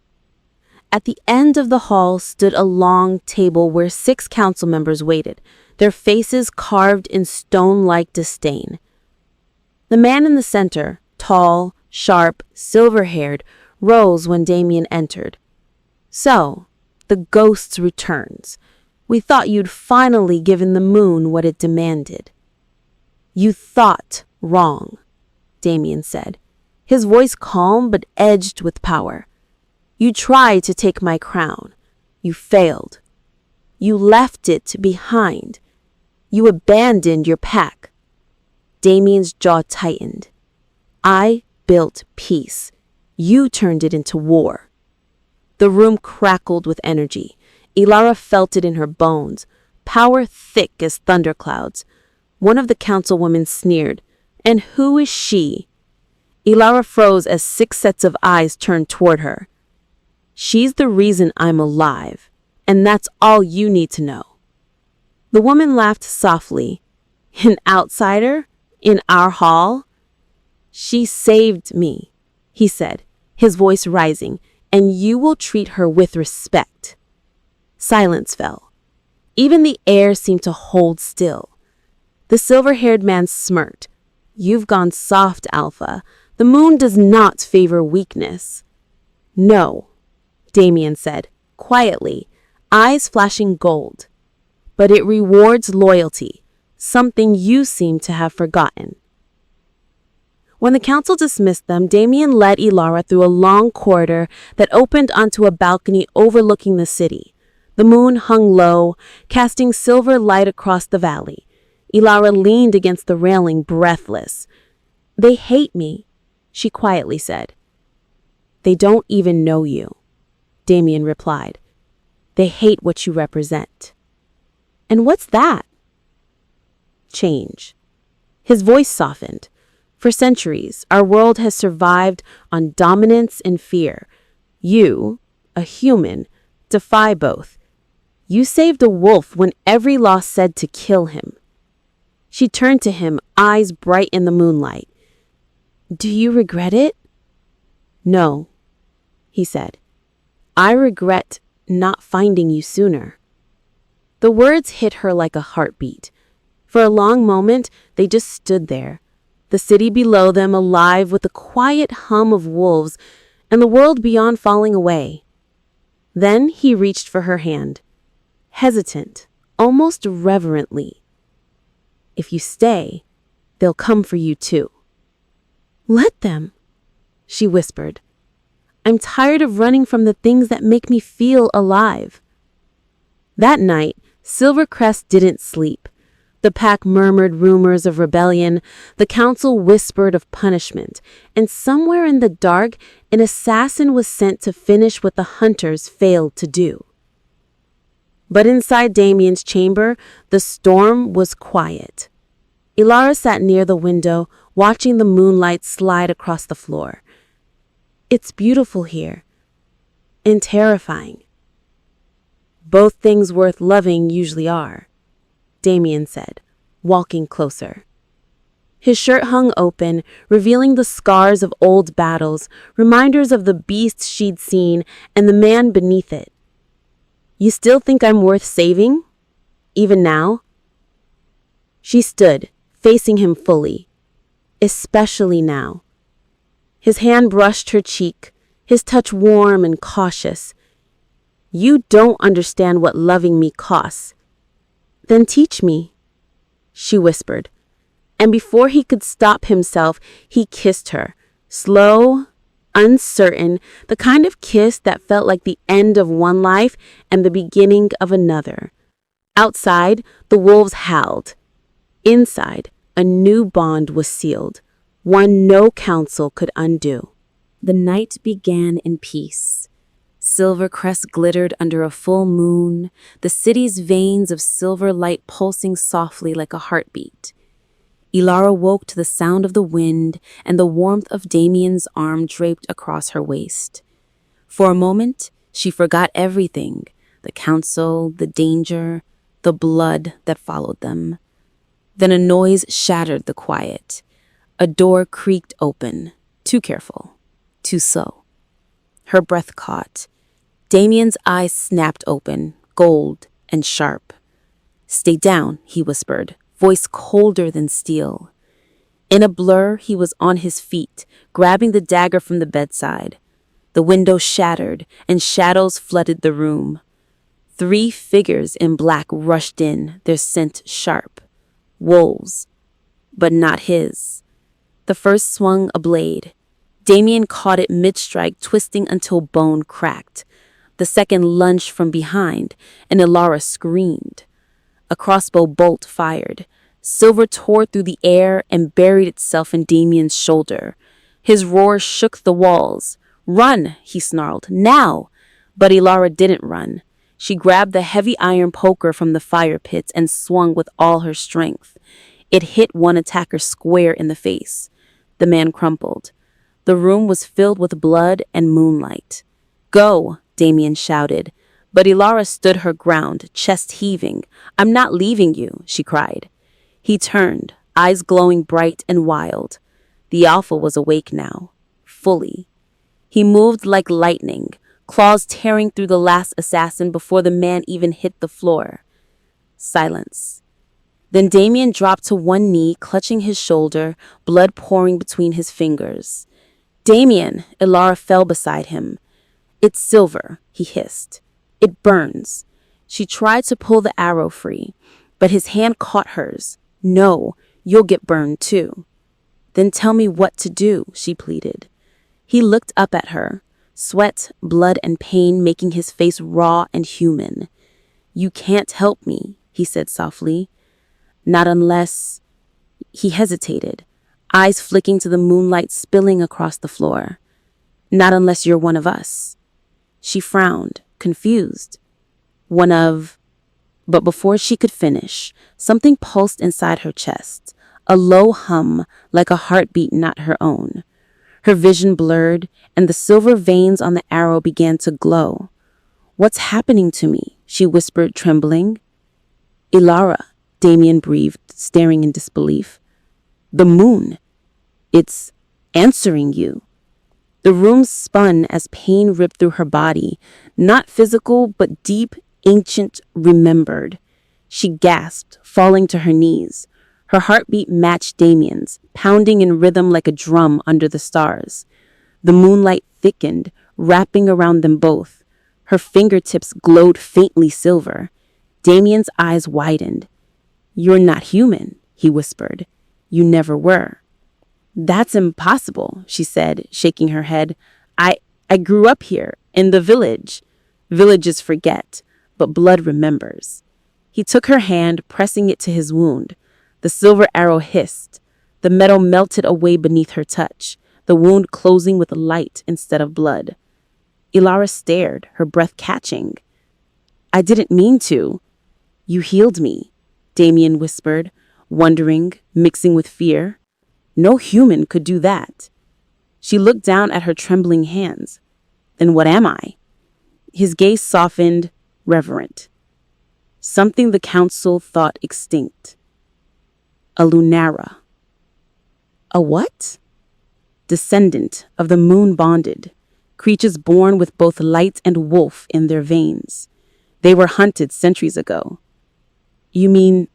At the end of the hall stood a long table where 6 council members waited, their faces carved in stone-like disdain. The man in the center, tall, sharp, silver-haired, rose when Damien entered. "So, the ghosts returns. We thought you'd finally given the moon what it demanded." "You thought wrong," Damien said, his voice calm but edged with power. You tried to take my crown. You failed. You left it behind. You abandoned your pack. Damien's jaw tightened. I built peace. You turned it into war. The room crackled with energy. Ilara felt it in her bones, power thick as thunderclouds. One of the councilwomen sneered. And who is she? Ilara froze as 6 sets of eyes turned toward her. She's the reason I'm alive, and that's all you need to know. The woman laughed softly. An outsider? In our hall? She saved me, he said, his voice rising, and you will treat her with respect. Silence fell. Even the air seemed to hold still. The silver-haired man smirked. You've gone soft, Alpha. The moon does not favor weakness. No, Damien said, quietly, eyes flashing gold. But it rewards loyalty, something you seem to have forgotten. When the council dismissed them, Damien led Ilara through a long corridor that opened onto a balcony overlooking the city. The moon hung low, casting silver light across the valley. Ilara leaned against the railing, breathless. They hate me, she quietly said. They don't even know you, Damien replied. They hate what you represent. And what's that? Change. His voice softened. For centuries, our world has survived on dominance and fear. You, a human, defy both. You saved a wolf when every law said to kill him. She turned to him, eyes bright in the moonlight. Do you regret it? No, he said. I regret not finding you sooner. The words hit her like a heartbeat. For a long moment, they just stood there. The city below them alive with the quiet hum of wolves and the world beyond falling away. Then he reached for her hand, hesitant, almost reverently. If you stay, they'll come for you too. Let them, she whispered. I'm tired of running from the things that make me feel alive. That night, Silvercrest didn't sleep. The pack murmured rumors of rebellion, the council whispered of punishment, and somewhere in the dark, an assassin was sent to finish what the hunters failed to do. But inside Damien's chamber, the storm was quiet. Ilara sat near the window, watching the moonlight slide across the floor. It's beautiful here, and terrifying. Both things worth loving usually are, Damien said, walking closer. His shirt hung open, revealing the scars of old battles, reminders of the beast she'd seen and the man beneath it. You still think I'm worth saving? Even now? She stood, facing him fully. Especially now. His hand brushed her cheek, his touch warm and cautious. You don't understand what loving me costs. Then teach me, she whispered. And before he could stop himself, he kissed her, slow, uncertain, the kind of kiss that felt like the end of one life and the beginning of another. Outside, the wolves howled. Inside, a new bond was sealed, one no council could undo. The night began in peace. Silvercrest glittered under a full moon, the city's veins of silver light pulsing softly like a heartbeat. Ilara woke to the sound of the wind and the warmth of Damien's arm draped across her waist. For a moment, she forgot everything, the council, the danger, the blood that followed them. Then a noise shattered the quiet. A door creaked open, too careful, too slow. Her breath caught. Damien's eyes snapped open, gold and sharp. Stay down, he whispered, voice colder than steel. In a blur, he was on his feet, grabbing the dagger from the bedside. The window shattered, and shadows flooded the room. 3 figures in black rushed in, their scent sharp. Wolves, but not his. The first swung a blade. Damien caught it mid-strike, twisting until bone cracked. The second lunged from behind, and Ilara screamed. A crossbow bolt fired. Silver tore through the air and buried itself in Damien's shoulder. His roar shook the walls. "Run!" he snarled. "Now!" But Ilara didn't run. She grabbed the heavy iron poker from the fire pits and swung with all her strength. It hit one attacker square in the face. The man crumpled. The room was filled with blood and moonlight. "Go!" Damien shouted. But Ilara stood her ground, chest heaving. "I'm not leaving you," she cried. He turned, eyes glowing bright and wild. The Alpha was awake now, fully. He moved like lightning, claws tearing through the last assassin before the man even hit the floor. Silence. Then Damien dropped to one knee, clutching his shoulder, blood pouring between his fingers. "Damien!" Ilara fell beside him. "It's silver," he hissed. "It burns." She tried to pull the arrow free, but his hand caught hers. "No, you'll get burned too." "Then tell me what to do," she pleaded. He looked up at her, sweat, blood, and pain making his face raw and human. "You can't help me," he said softly. "Not unless—" He hesitated, eyes flicking to the moonlight spilling across the floor. "Not unless you're one of us." She frowned, confused. "One of—" But before she could finish, something pulsed inside her chest, a low hum like a heartbeat not her own. Her vision blurred, and the silver veins on the arrow began to glow. "What's happening to me?" she whispered, trembling. "Ilara," Damien breathed, staring in disbelief. "The moon. It's answering you." The room spun as pain ripped through her body, not physical, but deep, ancient, remembered. She gasped, falling to her knees. Her heartbeat matched Damien's, pounding in rhythm like a drum under the stars. The moonlight thickened, wrapping around them both. Her fingertips glowed faintly silver. Damien's eyes widened. "You're not human," he whispered. "You never were." "That's impossible," she said, shaking her head. I grew up here, in the village." Villages forget, but blood remembers. He took her hand, pressing it to his wound. The silver arrow hissed. The metal melted away beneath her touch, the wound closing with light instead of blood. Ilara stared, her breath catching. "I didn't mean to." "You healed me," Damien whispered, wondering, mixing with fear. "No human could do that." She looked down at her trembling hands. "Then what am I?" His gaze softened, reverent. "Something the council thought extinct. A Lunara." "A what?" "Descendant of the moon bonded. Creatures born with both light and wolf in their veins. They were hunted centuries ago." "You mean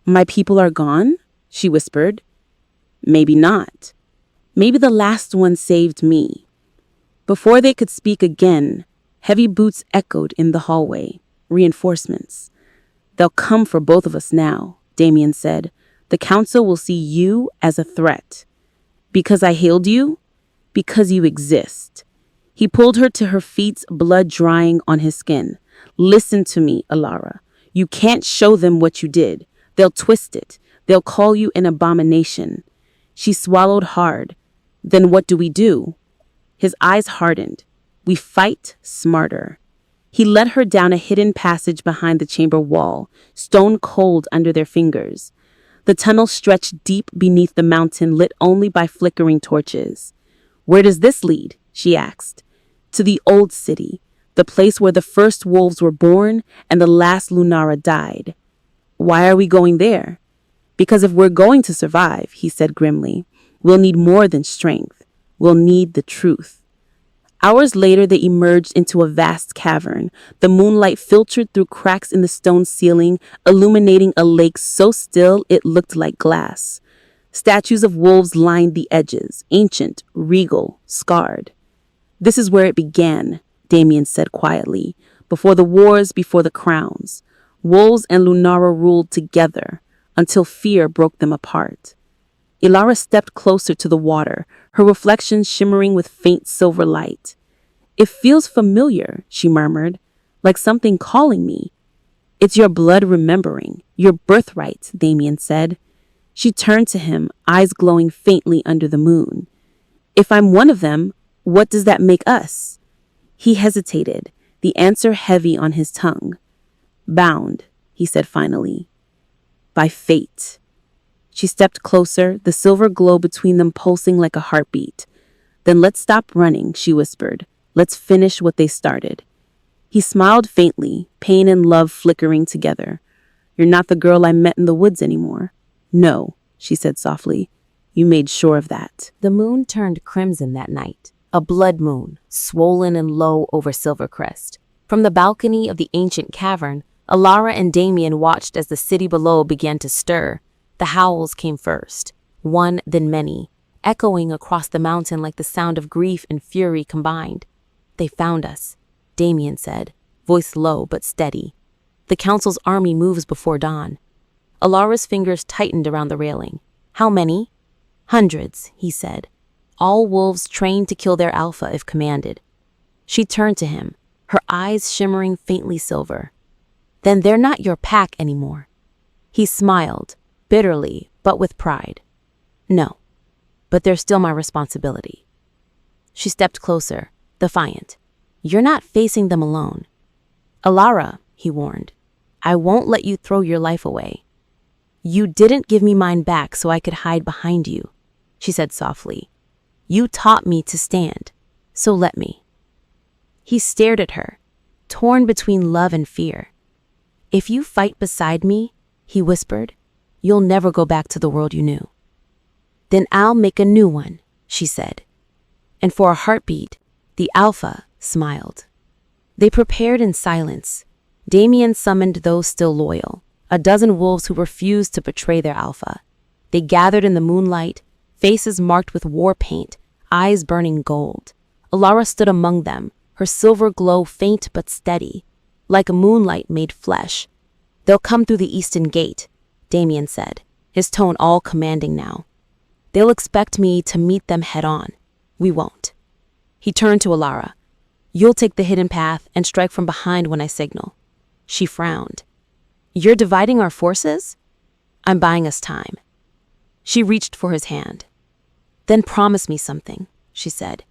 my people are gone?" she whispered. "Maybe not. Maybe the last one saved me." Before they could speak again, heavy boots echoed in the hallway. Reinforcements. "They'll come for both of us now," Damien said. "The council will see you as a threat." "Because I healed you?" "Because you exist." He pulled her to her feet, blood drying on his skin. "Listen to me, Ilara. You can't show them what you did. They'll twist it. They'll call you an abomination." She swallowed hard. "Then what do we do?" His eyes hardened. "We fight smarter." He led her down a hidden passage behind the chamber wall, stone cold under their fingers. The tunnel stretched deep beneath the mountain, lit only by flickering torches. "Where does this lead?" she asked. "To the old city, the place where the first wolves were born and the last Lunara died." "Why are we going there?" "Because if we're going to survive," he said grimly, "we'll need more than strength. We'll need the truth." Hours later, they emerged into a vast cavern. The moonlight filtered through cracks in the stone ceiling, illuminating a lake so still it looked like glass. Statues of wolves lined the edges, ancient, regal, scarred. "This is where it began," Damien said quietly. "Before the wars, before the crowns. Wolves and Lunara ruled together until fear broke them apart." Ilara stepped closer to the water, her reflection shimmering with faint silver light. "It feels familiar," she murmured, "like something calling me." "It's your blood remembering, your birthright," Damien said. She turned to him, eyes glowing faintly under the moon. "If I'm one of them, what does that make us?" He hesitated, the answer heavy on his tongue. "Bound," he said finally. "By fate." She stepped closer, the silver glow between them pulsing like a heartbeat. "Then let's stop running," she whispered. "Let's finish what they started." He smiled faintly, pain and love flickering together. "You're not the girl I met in the woods anymore." "No," she said softly. "You made sure of that." The moon turned crimson that night, a blood moon, swollen and low over Silvercrest. From the balcony of the ancient cavern, Ilara and Damien watched as the city below began to stir. The howls came first, one then many, echoing across the mountain like the sound of grief and fury combined. "They found us," Damien said, voice low but steady. "The council's army moves before dawn." Ilara's fingers tightened around the railing. "How many?" "Hundreds," he said. "All wolves trained to kill their alpha if commanded." She turned to him, her eyes shimmering faintly silver. "Then they're not your pack anymore." He smiled, bitterly, but with pride. "No, but they're still my responsibility." She stepped closer, defiant. "You're not facing them alone." "Ilara," he warned, "I won't let you throw your life away." "You didn't give me mine back so I could hide behind you," she said softly. "You taught me to stand, so let me." He stared at her, torn between love and fear. "If you fight beside me," he whispered, "you'll never go back to the world you knew." "Then I'll make a new one," she said. And for a heartbeat, the alpha smiled. They prepared in silence. Damien summoned those still loyal, a dozen wolves who refused to betray their alpha. They gathered in the moonlight, faces marked with war paint, eyes burning gold. Ilara stood among them, her silver glow faint but steady, like moonlight made flesh. "They'll come through the eastern gate," Damien said, his tone all commanding now. "They'll expect me to meet them head on. We won't." He turned to Ilara. "You'll take the hidden path and strike from behind when I signal." She frowned. "You're dividing our forces?" "I'm buying us time." She reached for his hand. "Then promise me something," she said.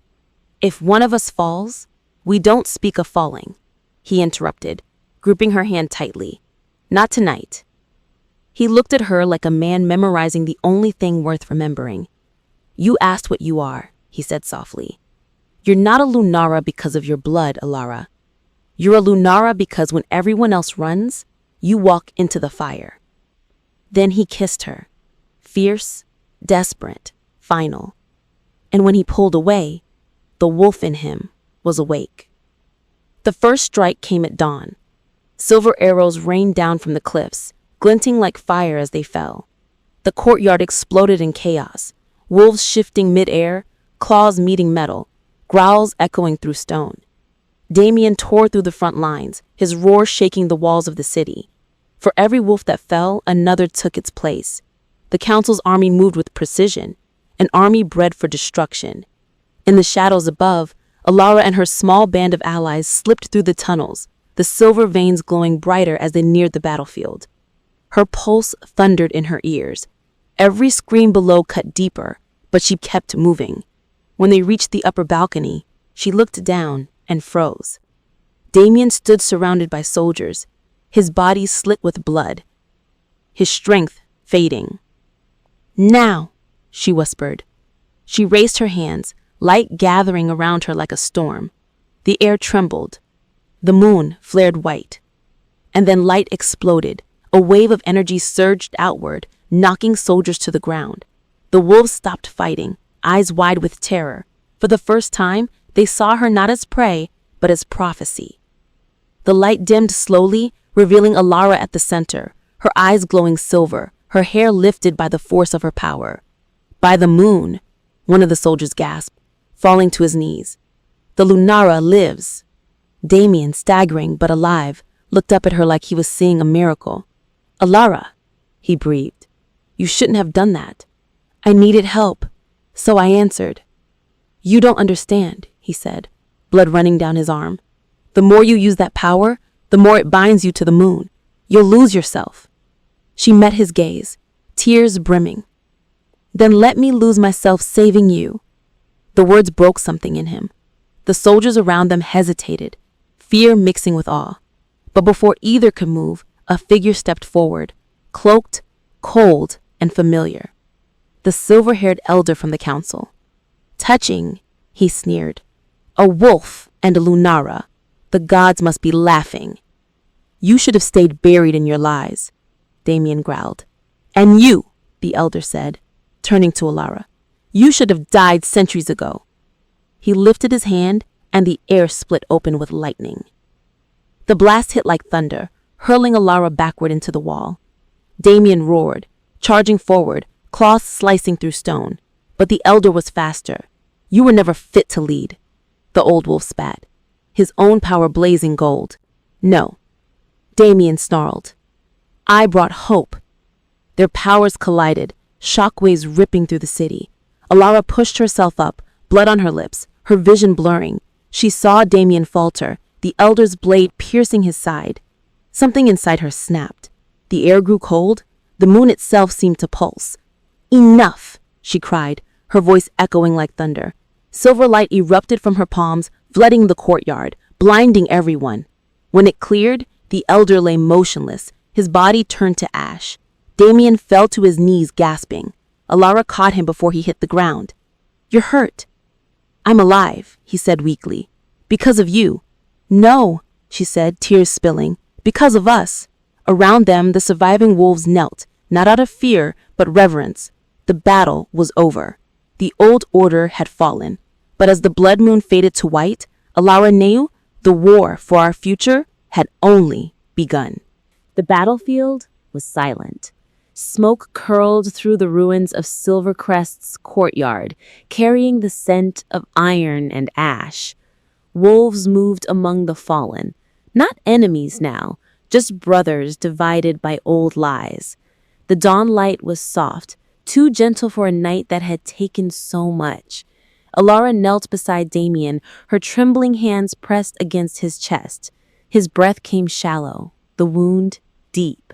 "If one of us falls, we don't speak of falling," he interrupted, gripping her hand tightly. "Not tonight." He looked at her like a man memorizing the only thing worth remembering. "You asked what you are," he said softly. "You're not a Lunara because of your blood, Ilara. You're a Lunara because when everyone else runs, you walk into the fire." Then he kissed her, fierce, desperate, final. And when he pulled away, the wolf in him was awake. The first strike came at dawn. Silver arrows rained down from the cliffs, glinting like fire as they fell. The courtyard exploded in chaos, wolves shifting mid-air, claws meeting metal, growls echoing through stone. Damien tore through the front lines, his roar shaking the walls of the city. For every wolf that fell, another took its place. The council's army moved with precision, an army bred for destruction. In the shadows above, Ilara and her small band of allies slipped through the tunnels, the silver veins glowing brighter as they neared the battlefield. Her pulse thundered in her ears. Every scream below cut deeper, but she kept moving. When they reached the upper balcony, she looked down and froze. Damien stood surrounded by soldiers, his body slit with blood, his strength fading. "Now," she whispered. She raised her hands, light gathering around her like a storm. The air trembled. The moon flared white. And then light exploded. A wave of energy surged outward, knocking soldiers to the ground. The wolves stopped fighting, eyes wide with terror. For the first time, they saw her not as prey, but as prophecy. The light dimmed slowly, revealing Ilara at the center, her eyes glowing silver, her hair lifted by the force of her power. "By the moon," one of the soldiers gasped, falling to his knees. "The Lunara lives." Damien, staggering but alive, looked up at her like he was seeing a miracle. "Ilara," he breathed. "You shouldn't have done that." I needed help, so I answered. You don't understand, he said, blood running down his arm. The more you use that power, the more it binds you to the moon. You'll lose yourself. She met his gaze, tears brimming. Then let me lose myself saving you. The words broke something in him. The soldiers around them hesitated, fear mixing with awe. But before either could move, a figure stepped forward, cloaked, cold, and familiar. The silver-haired elder from the council. Touching, he sneered. A wolf and a Lunara. The gods must be laughing. You should have stayed buried in your lies, Damien growled. And you, the elder said, turning to Alara, you should have died centuries ago. He lifted his hand, and the air split open with lightning. The blast hit like thunder, hurling Alara backward into the wall. Damien roared, charging forward, claws slicing through stone. But the elder was faster. You were never fit to lead. The old wolf spat, his own power blazing gold. No. Damien snarled. I brought hope. Their powers collided, shockwaves ripping through the city. Alara pushed herself up, blood on her lips, her vision blurring. She saw Damien falter, the elder's blade piercing his side. Something inside her snapped. The air grew cold. The moon itself seemed to pulse. Enough, she cried, her voice echoing like thunder. Silver light erupted from her palms, flooding the courtyard, blinding everyone. When it cleared, the elder lay motionless, his body turned to ash. Damien fell to his knees, gasping. Alara caught him before he hit the ground. You're hurt. I'm alive, he said weakly. Because of you. No, she said, tears spilling. Because of us. Around them, the surviving wolves knelt, not out of fear, but reverence. The battle was over. The old order had fallen. But as the blood moon faded to white, Alara knew the war for our future had only begun. The battlefield was silent. Smoke curled through the ruins of Silvercrest's courtyard, carrying the scent of iron and ash. Wolves moved among the fallen, not enemies now, just brothers divided by old lies. The dawn light was soft, too gentle for a night that had taken so much. Alara knelt beside Damien, her trembling hands pressed against his chest. His breath came shallow, the wound deep.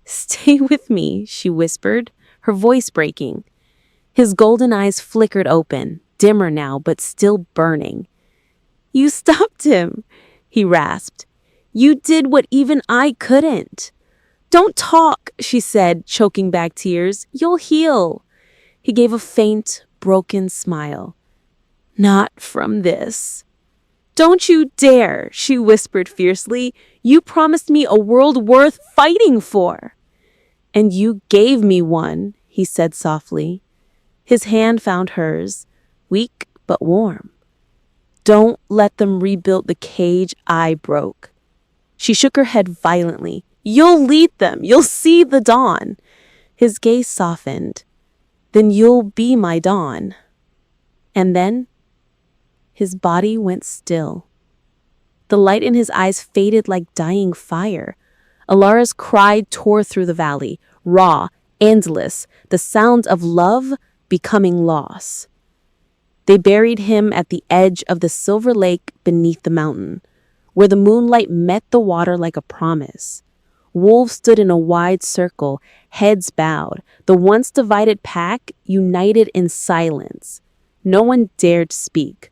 Stay with me, she whispered, her voice breaking. His golden eyes flickered open, dimmer now, but still burning. You stopped him, he rasped. You did what even I couldn't. Don't talk, she said, choking back tears. You'll heal. He gave a faint, broken smile. Not from this. Don't you dare, she whispered fiercely. You promised me a world worth fighting for. And you gave me one, he said softly. His hand found hers, weak but warm. Don't let them rebuild the cage I broke. She shook her head violently. You'll lead them. You'll see the dawn. His gaze softened. Then you'll be my dawn. And then his body went still. The light in his eyes faded like dying fire. Alara's cry tore through the valley, raw, endless, the sound of love becoming loss. They buried him at the edge of the silver lake beneath the mountain, where the moonlight met the water like a promise. Wolves stood in a wide circle, heads bowed, the once divided pack united in silence. No one dared speak.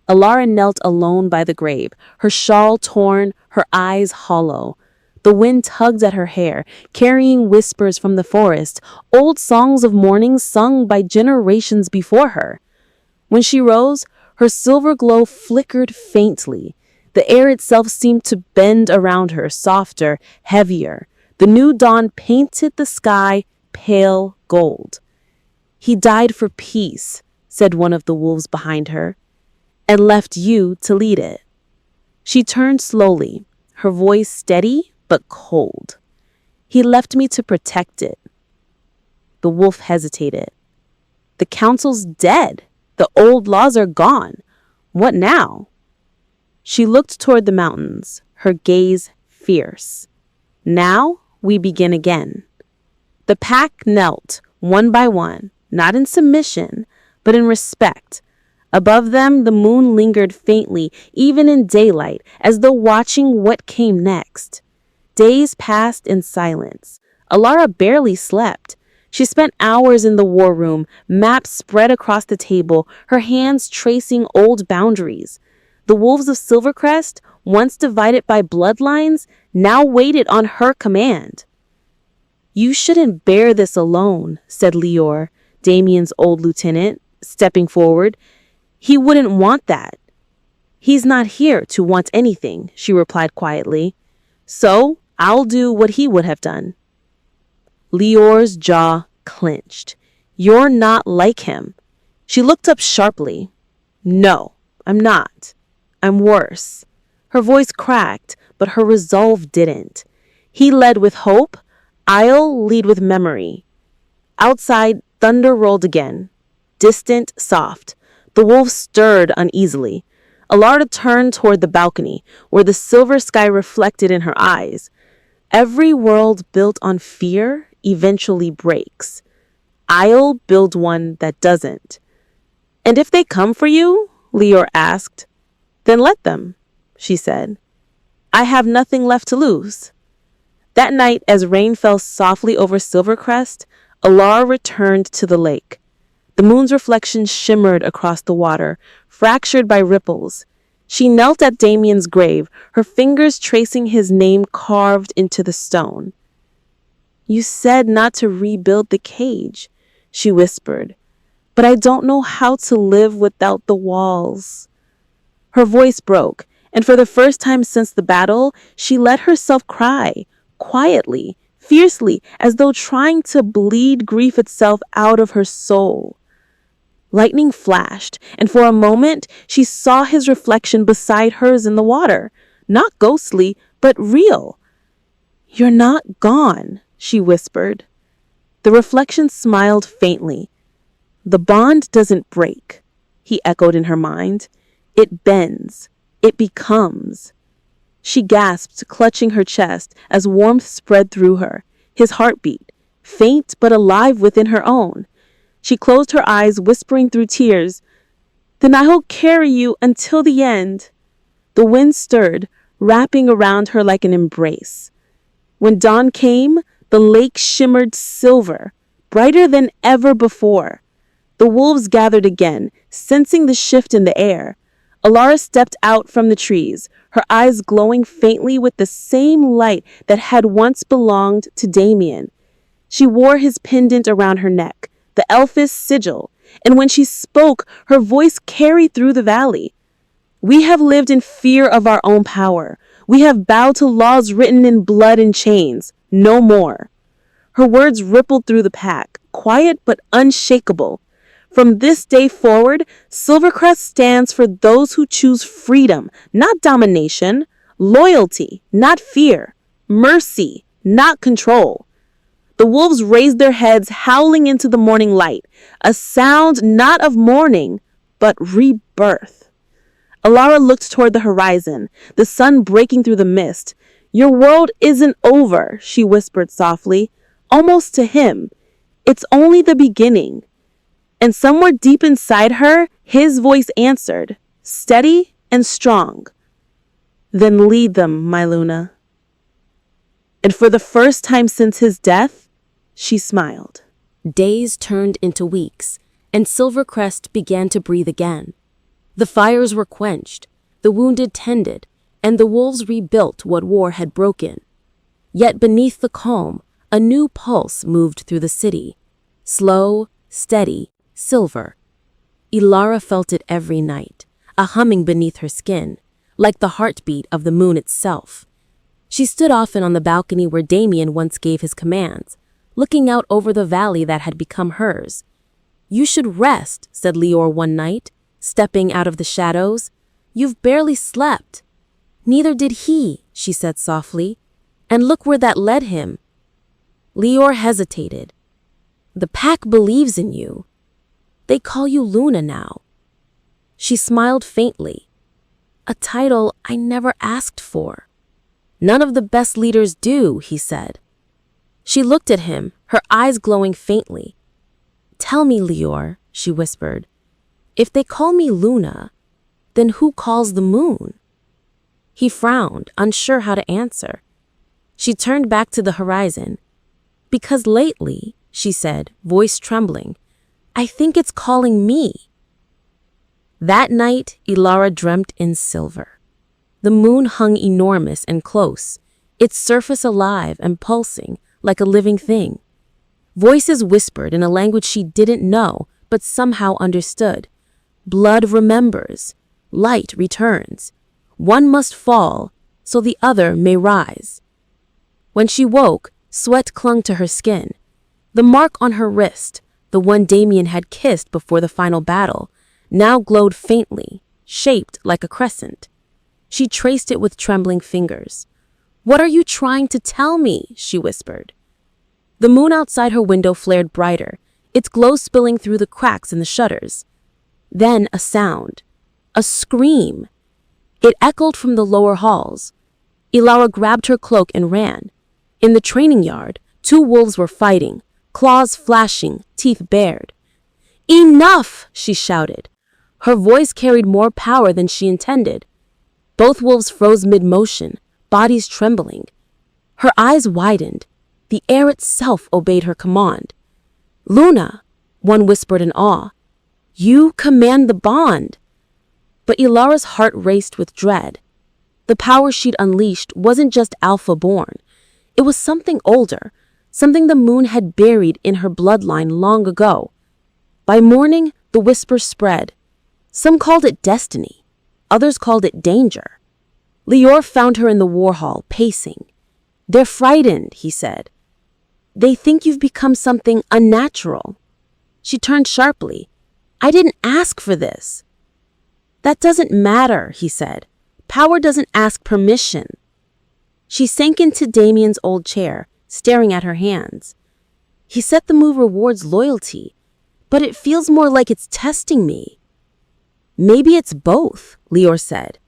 Alara knelt alone by the grave, her shawl torn, her eyes hollow. The wind tugged at her hair, carrying whispers from the forest, old songs of mourning sung by generations before her. When she rose, her silver glow flickered faintly. The air itself seemed to bend around her, softer, heavier. The new dawn painted the sky pale gold. He died for peace, said one of the wolves behind her, and left you to lead it. She turned slowly, her voice steady but cold. He left me to protect it. The wolf hesitated. The council's dead. The old laws are gone. What now? She looked toward the mountains, her gaze fierce. Now we begin again. The pack knelt, one by one, not in submission, but in respect. Above them, the moon lingered faintly, even in daylight, as though watching what came next. Days passed in silence. Alara barely slept. She spent hours in the war room, maps spread across the table, her hands tracing old boundaries. The wolves of Silvercrest, once divided by bloodlines, now waited on her command. "You shouldn't bear this alone," said Lior, Damien's old lieutenant, stepping forward. "He wouldn't want that." "He's not here to want anything," she replied quietly. "So I'll do what he would have done." Lior's jaw clenched. "You're not like him." She looked up sharply. "No, I'm not. I'm worse." Her voice cracked, but her resolve didn't. He led with hope. I'll lead with memory. Outside, thunder rolled again. Distant, soft. The wolves stirred uneasily. Alara turned toward the balcony, where the silver sky reflected in her eyes. Every world built on fear eventually breaks. I'll build one that doesn't. "And if they come for you?" Lior asked. "Then let them," she said. "I have nothing left to lose." That night, as rain fell softly over Silvercrest, Alara returned to the lake. The moon's reflection shimmered across the water, fractured by ripples. She knelt at Damien's grave, her fingers tracing his name carved into the stone. "You said not to rebuild the cage," she whispered, "but I don't know how to live without the walls." Her voice broke, and for the first time since the battle, she let herself cry, quietly, fiercely, as though trying to bleed grief itself out of her soul. Lightning flashed, and for a moment she saw his reflection beside hers in the water, not ghostly, but real. "You're not gone," she whispered. The reflection smiled faintly. "The bond doesn't break," he echoed in her mind. "It bends. It becomes." She gasped, clutching her chest as warmth spread through her. His heartbeat, faint but alive within her own. She closed her eyes, whispering through tears, "Then I will carry you until the end." The wind stirred, wrapping around her like an embrace. When dawn came, the lake shimmered silver, brighter than ever before. The wolves gathered again, sensing the shift in the air. Alara stepped out from the trees, her eyes glowing faintly with the same light that had once belonged to Damien. She wore his pendant around her neck, the elfish sigil, and when she spoke, her voice carried through the valley. "We have lived in fear of our own power. We have bowed to laws written in blood and chains. No more." Her words rippled through the pack, quiet but unshakable. From this day forward, Silvercrest stands for those who choose freedom, not domination, loyalty, not fear, mercy, not control. The wolves raised their heads, howling into the morning light, a sound not of mourning, but rebirth. Alara looked toward the horizon, the sun breaking through the mist. "Your world isn't over," she whispered softly, almost to him. "It's only the beginning." And somewhere deep inside her, his voice answered, steady and strong. "Then lead them, my Luna." And for the first time since his death, she smiled. Days turned into weeks, and Silvercrest began to breathe again. The fires were quenched, the wounded tended, and the wolves rebuilt what war had broken. Yet beneath the calm, a new pulse moved through the city. Slow, steady, silver. Alara felt it every night, a humming beneath her skin, like the heartbeat of the moon itself. She stood often on the balcony where Damien once gave his commands, looking out over the valley that had become hers. "You should rest," said Lior one night, stepping out of the shadows. "You've barely slept." "Neither did he," she said softly, "and look where that led him." Lior hesitated. "The pack believes in you. They call you Luna now." She smiled faintly. "A title I never asked for." "None of the best leaders do," he said. She looked at him, her eyes glowing faintly. Tell me, Lior, she whispered. If they call me Louna, then who calls the moon? He frowned, unsure how to answer. She turned back to the horizon. Because lately, she said, voice trembling, I think it's calling me. That night, Ilara dreamt in silver. The moon hung enormous and close, its surface alive and pulsing like a living thing. Voices whispered in a language she didn't know but somehow understood. Blood remembers. Light returns. One must fall, so the other may rise. When she woke, sweat clung to her skin. The mark on her wrist, the one Damien had kissed before the final battle, now glowed faintly, shaped like a crescent. She traced it with trembling fingers. What are you trying to tell me? She whispered. The moon outside her window flared brighter, its glow spilling through the cracks in the shutters. Then a sound. A scream. It echoed from the lower halls. Ilara grabbed her cloak and ran. In the training yard, two wolves were fighting, claws flashing, teeth bared. Enough! She shouted. Her voice carried more power than she intended. Both wolves froze mid-motion, bodies trembling. Her eyes widened. The air itself obeyed her command. Louna, one whispered in awe. You command the bond. But Ilara's heart raced with dread. The power she'd unleashed wasn't just alpha-born. It was something older, something the moon had buried in her bloodline long ago. By morning, the whispers spread. Some called it destiny. Others called it danger. Lior found her in the war hall, pacing. They're frightened, he said. They think you've become something unnatural. She turned sharply. I didn't ask for this. That doesn't matter, he said. Power doesn't ask permission. She sank into Damien's old chair, staring at her hands. He said the move rewards loyalty, but it feels more like it's testing me. Maybe it's both, Lior said.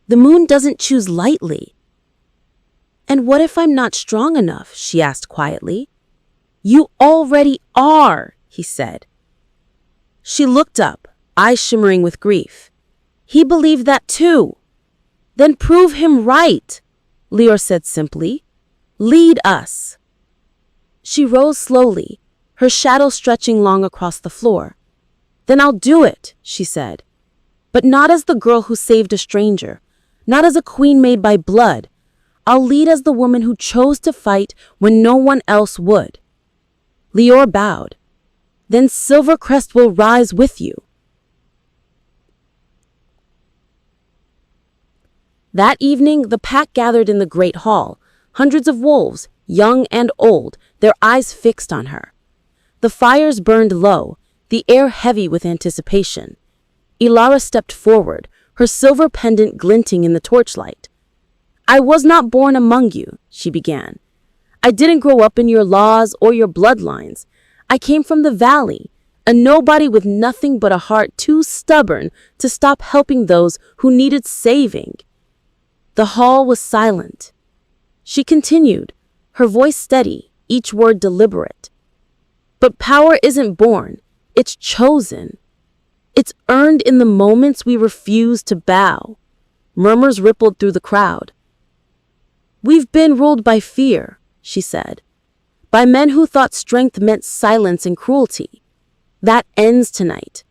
The moon doesn't choose lightly. And what if I'm not strong enough? She asked quietly. You already are, he said. She looked up, eyes shimmering with grief. He believed that too. Then prove him right, Lior said simply. Lead us. She rose slowly, her shadow stretching long across the floor. Then I'll do it, she said. But not as the girl who saved a stranger, not as a queen made by blood. I'll lead as the woman who chose to fight when no one else would. Lior bowed. Then Silvercrest will rise with you. That evening, the pack gathered in the great hall, hundreds of wolves, young and old, their eyes fixed on her. The fires burned low, the air heavy with anticipation. Ilara stepped forward, her silver pendant glinting in the torchlight. I was not born among you, she began. I didn't grow up in your laws or your bloodlines. I came from the valley, a nobody with nothing but a heart too stubborn to stop helping those who needed saving. The hall was silent. She continued, her voice steady, each word deliberate. But power isn't born, it's chosen. It's earned in the moments we refuse to bow. Murmurs rippled through the crowd. We've been ruled by fear, she said, by men who thought strength meant silence and cruelty. That ends tonight.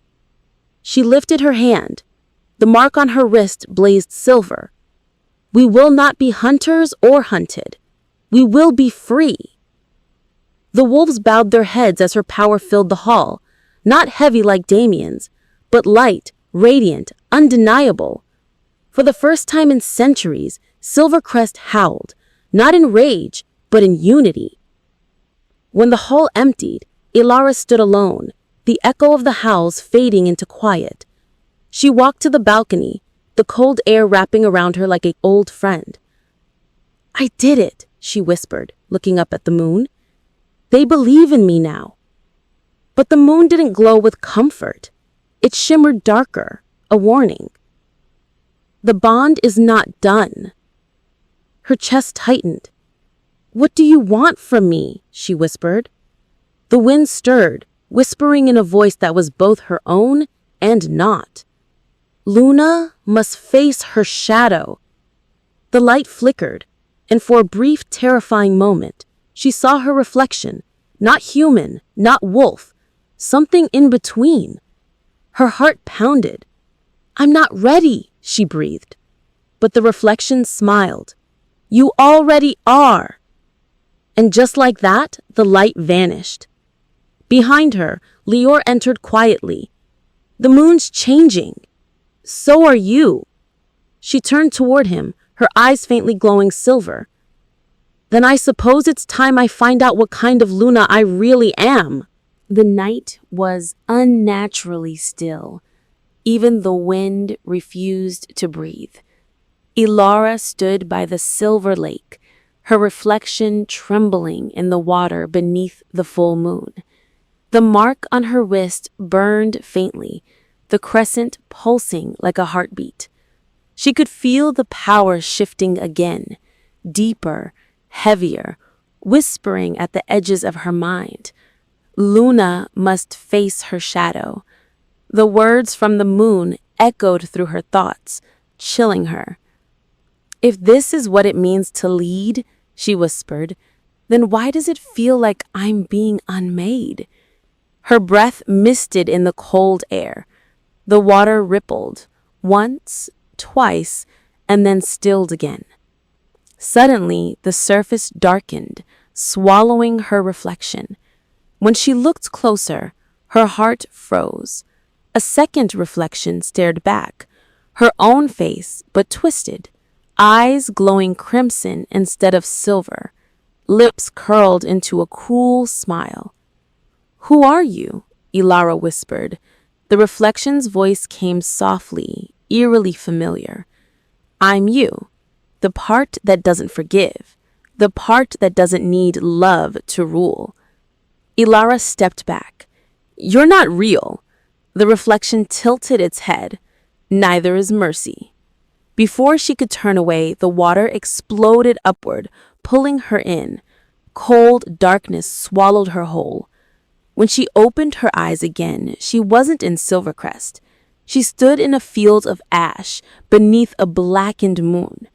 She lifted her hand. The mark on her wrist blazed silver. We will not be hunters or hunted. We will be free. The wolves bowed their heads as her power filled the hall, not heavy like Damien's, but light, radiant, undeniable. For the first time in centuries, Silvercrest howled, not in rage, but in unity. When the hall emptied, Ilara stood alone, the echo of the howls fading into quiet. She walked to the balcony, the cold air wrapping around her like an old friend. I did it, she whispered, looking up at the moon. They believe in me now. But the moon didn't glow with comfort. It shimmered darker, a warning. The bond is not done. Her chest tightened. What do you want from me? She whispered. The wind stirred, whispering in a voice that was both her own and not. Louna must face her shadow. The light flickered, and for a brief, terrifying moment, she saw her reflection, not human, not wolf, something in between. Her heart pounded. "I'm not ready," she breathed. But the reflection smiled. "You already are." And just like that, the light vanished. Behind her, Lior entered quietly. "The moon's changing. So are you." She turned toward him, her eyes faintly glowing silver. "Then I suppose it's time I find out what kind of Louna I really am." The night was unnaturally still. Even the wind refused to breathe. Ilara stood by the silver lake, her reflection trembling in the water beneath the full moon. The mark on her wrist burned faintly, the crescent pulsing like a heartbeat. She could feel the power shifting again, deeper, heavier, whispering at the edges of her mind. Louna must face her shadow. The words from the moon echoed through her thoughts, chilling her. "If this is what it means to lead," she whispered, "then why does it feel like I'm being unmade?" Her breath misted in the cold air. The water rippled, once, twice, and then stilled again. Suddenly, the surface darkened, swallowing her reflection. When she looked closer, her heart froze. A second reflection stared back, her own face, but twisted, eyes glowing crimson instead of silver, lips curled into a cruel smile. "Who are you?" Ilara whispered. The reflection's voice came softly, eerily familiar. "I'm you, the part that doesn't forgive, the part that doesn't need love to rule." Ilara stepped back. "You're not real." The reflection tilted its head. "Neither is mercy." Before she could turn away, the water exploded upward, pulling her in. Cold darkness swallowed her whole. When she opened her eyes again, she wasn't in Silvercrest. She stood in a field of ash beneath a blackened moon.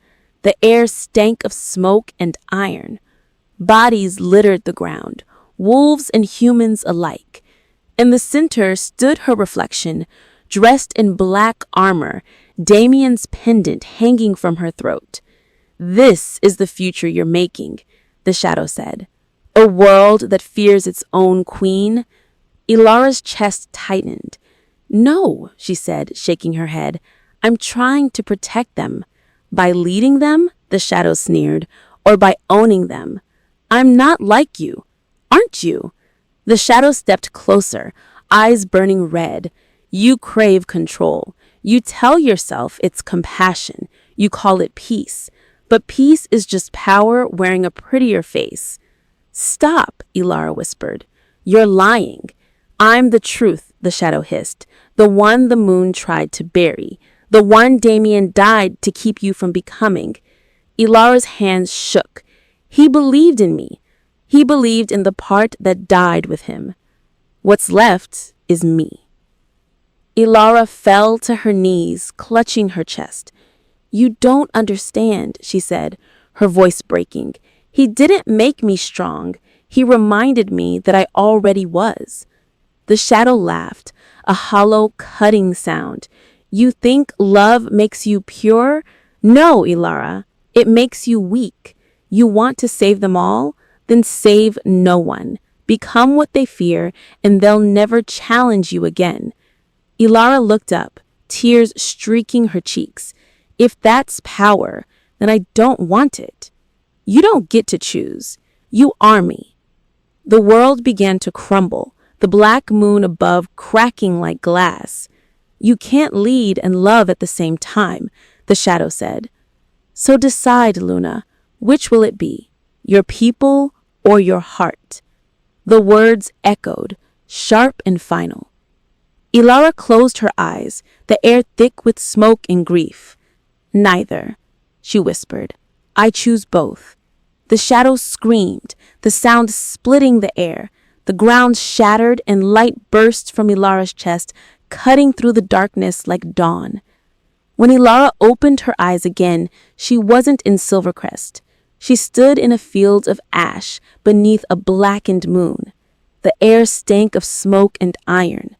The air stank of smoke and iron. Bodies littered the ground, wolves and humans alike. In the center stood her reflection, dressed in black armor, Damien's pendant hanging from her throat. "This is the future you're making," the shadow said. "A world that fears its own queen." Ilara's chest tightened. "No," she said, shaking her head. "I'm trying to protect them." "By leading them?" the shadow sneered. "Or by owning them?" "I'm not like you. Aren't you?" The shadow stepped closer, eyes burning red. "You crave control. You tell yourself it's compassion. You call it peace. But peace is just power wearing a prettier face." "Stop," Ilara whispered. "You're lying." "I'm the truth," the shadow hissed. "The one the moon tried to bury. The one Damien died to keep you from becoming." Ilara's hands shook. "He believed in me. He believed in the part that died with him. What's left is me." Ilara fell to her knees, clutching her chest. "You don't understand," she said, her voice breaking. "He didn't make me strong. He reminded me that I already was." The shadow laughed, a hollow, cutting sound. "You think love makes you pure? No, Ilara. It makes you weak. You want to save them all? Then save no one. Become what they fear, and they'll never challenge you again." Ilara looked up, tears streaking her cheeks. "If that's power, then I don't want it. You don't get to choose. You are me." The world began to crumble, the black moon above cracking like glass. "You can't lead and love at the same time," the shadow said. "So decide, Louna, which will it be? Your people or your heart?" The words echoed, sharp and final. Ilara closed her eyes, the air thick with smoke and grief. "Neither," she whispered. "I choose both." The shadow screamed, the sound splitting the air. The ground shattered and light burst from Ilara's chest, cutting through the darkness like dawn. When Ilara opened her eyes again, she wasn't in Silvercrest. She stood in a field of ash beneath a blackened moon. The air stank of smoke and iron.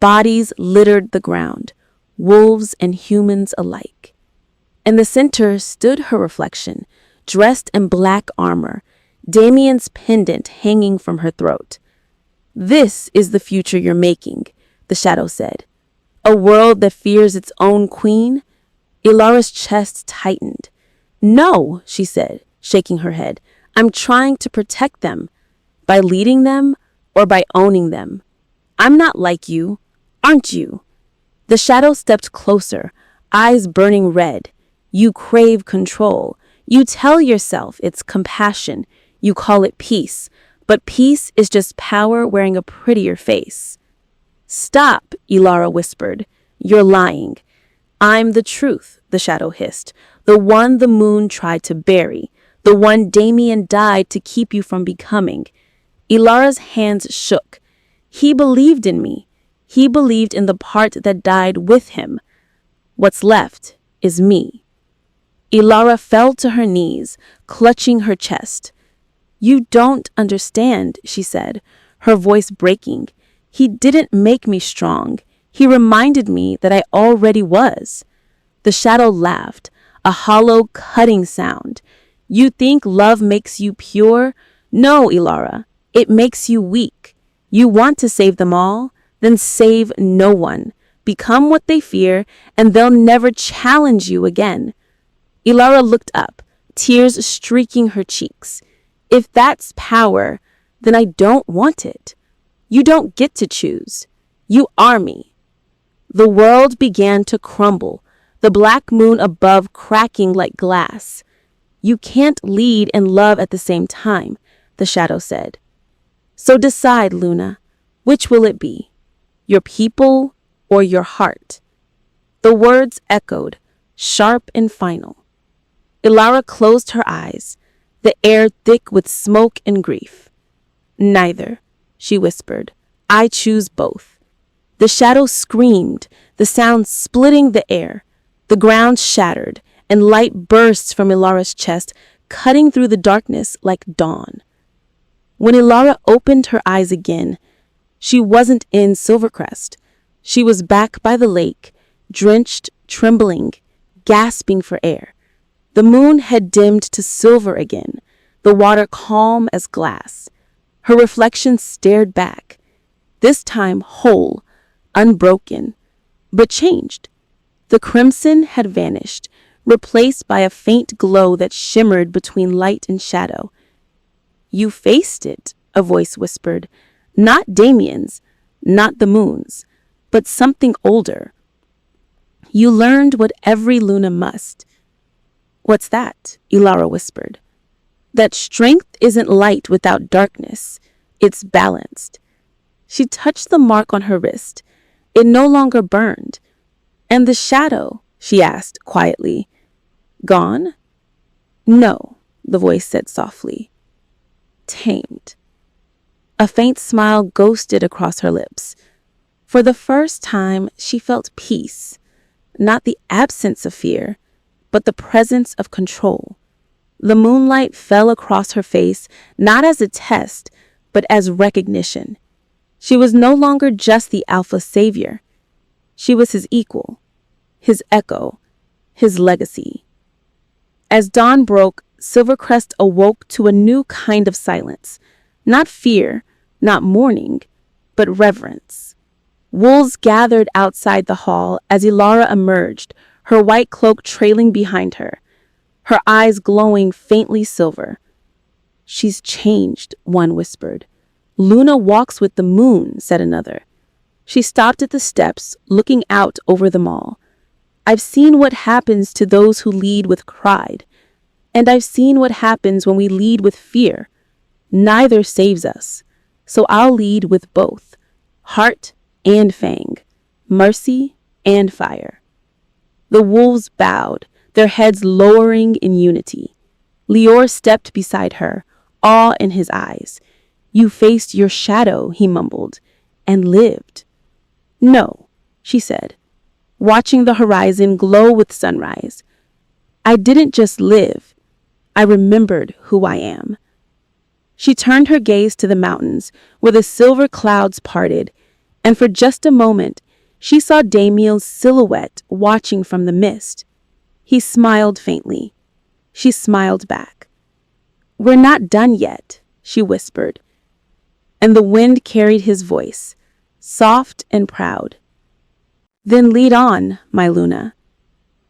Bodies littered the ground, wolves and humans alike. In the center stood her reflection, dressed in black armor, Damien's pendant hanging from her throat. "This is the future you're making," the shadow said. "A world that fears its own queen?" Ilara's chest tightened. "No," she said, shaking her head. "I'm trying to protect them. By leading them or by owning them. I'm not like you, aren't you?" The shadow stepped closer, eyes burning red. "You crave control. You tell yourself it's compassion. You call it peace. But peace is just power wearing a prettier face." "Stop," Ilara whispered. "You're lying." "I'm the truth," the shadow hissed. "The one the moon tried to bury. The one Damien died to keep you from becoming." Ilara's hands shook. "He believed in me. He believed in the part that died with him. What's left is me." Ilara fell to her knees, clutching her chest. "You don't understand," she said, her voice breaking. "He didn't make me strong. He reminded me that I already was." The shadow laughed, a hollow, cutting sound. "You think love makes you pure? No, Ilara. It makes you weak. You want to save them all? Then save no one. Become what they fear, and they'll never challenge you again." Ilara looked up, tears streaking her cheeks. "If that's power, then I don't want it. You don't get to choose. You are me." The world began to crumble, the black moon above cracking like glass. "You can't lead and love at the same time," the shadow said. "So decide, Luna. Which will it be? Your people or your heart?" The words echoed, sharp and final. Ilara closed her eyes, the air thick with smoke and grief. "Neither," she whispered. "I choose both." The shadow screamed, the sound splitting the air. The ground shattered, and light burst from Ilara's chest, cutting through the darkness like dawn. When Ilara opened her eyes again, she wasn't in Silvercrest. She was back by the lake, drenched, trembling, gasping for air. The moon had dimmed to silver again, the water calm as glass. Her reflection stared back, this time whole, unbroken, but changed. The crimson had vanished, replaced by a faint glow that shimmered between light and shadow. "You faced it," a voice whispered. "Not Damien's, not the moon's, but something older. You learned what every Luna must." "What's that?" Ilara whispered. "That strength isn't light without darkness. It's balanced." She touched the mark on her wrist. It no longer burned. "And the shadow?" she asked quietly. "Gone?" "No," the voice said softly. "Tamed." A faint smile ghosted across her lips. For the first time, she felt peace, not the absence of fear, but the presence of control. The moonlight fell across her face, not as a test, but as recognition. She was no longer just the alpha savior. She was his equal, his echo, his legacy. As dawn broke, Silvercrest awoke to a new kind of silence. Not fear, not mourning, but reverence. Wolves gathered outside the hall as Ilara emerged, her white cloak trailing behind her, her eyes glowing faintly silver. "She's changed," one whispered. "Luna walks with the moon," said another. She stopped at the steps, looking out over them all. "I've seen what happens to those who lead with pride, and I've seen what happens when we lead with fear. Neither saves us, so I'll lead with both, heart and fang, mercy and fire." The wolves bowed, their heads lowering in unity. Lior stepped beside her, awe in his eyes. You faced your shadow, he mumbled, and lived. No, she said, watching the horizon glow with sunrise. I didn't just live. I remembered who I am. She turned her gaze to the mountains, where the silver clouds parted, and for just a moment, she saw Damien's silhouette watching from the mist. He smiled faintly. She smiled back. We're not done yet, she whispered, and the wind carried his voice, soft and proud. Then lead on, my Luna.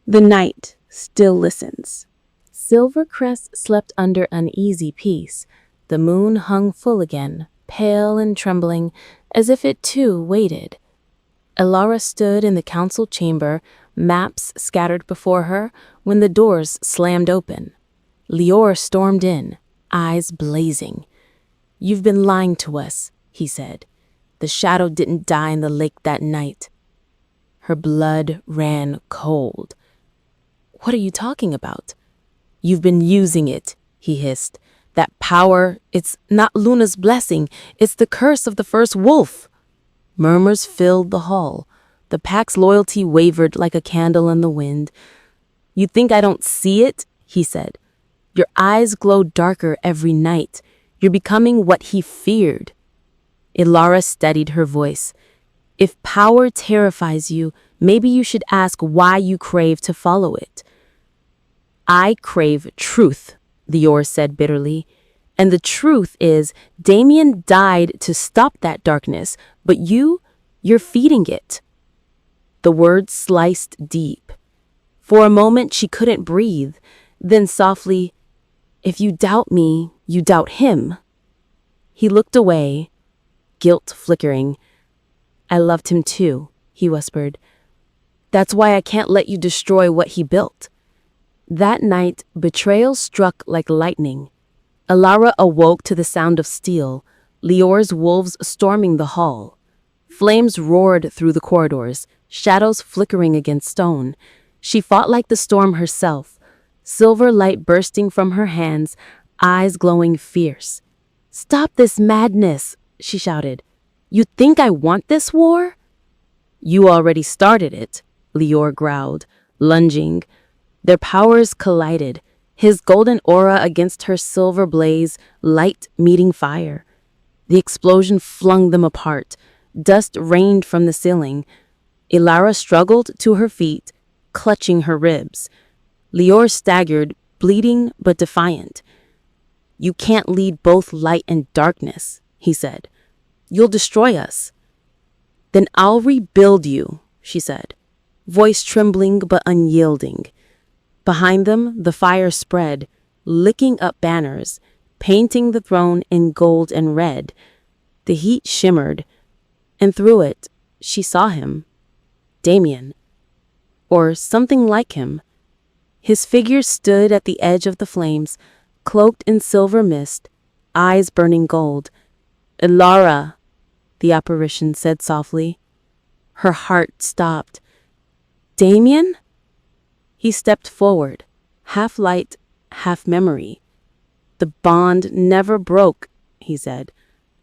The night still listens. Silvercrest slept under uneasy peace. The moon hung full again, pale and trembling, as if it too waited. Elara stood in the council chamber, maps scattered before her, when the doors slammed open. Lior stormed in, eyes blazing. You've been lying to us, he said. The shadow didn't die in the lake that night. Her blood ran cold. What are you talking about? You've been using it, he hissed. That power, it's not Luna's blessing, it's the curse of the first wolf. Murmurs filled the hall. The pack's loyalty wavered like a candle in the wind. You think I don't see it? He said. Your eyes glow darker every night. You're becoming what he feared. Elara steadied her voice. If power terrifies you, maybe you should ask why you crave to follow it. I crave truth, Lior said bitterly. And the truth is, Damien died to stop that darkness, but you're feeding it. The words sliced deep. For a moment, she couldn't breathe. Then softly, if you doubt me, you doubt him. He looked away, guilt flickering. I loved him too, he whispered. That's why I can't let you destroy what he built. That night, betrayal struck like lightning. Elara awoke to the sound of steel, Lior's wolves storming the hall. Flames roared through the corridors, shadows flickering against stone. She fought like the storm herself, silver light bursting from her hands, eyes glowing fierce. Stop this madness, she shouted. You think I want this war? You already started it, Lior growled, lunging. Their powers collided, his golden aura against her silver blaze, light meeting fire. The explosion flung them apart. Dust rained from the ceiling. Elara struggled to her feet, clutching her ribs. Lior staggered, bleeding but defiant. You can't lead both light and darkness, he said. You'll destroy us. Then I'll rebuild you, she said, voice trembling but unyielding. Behind them, the fire spread, licking up banners, painting the throne in gold and red. The heat shimmered, and through it, she saw him. Damien. Or something like him. His figure stood at the edge of the flames, cloaked in silver mist, eyes burning gold. Elara, the apparition said softly. Her heart stopped. Damien? He stepped forward, half light, half memory. The bond never broke, he said,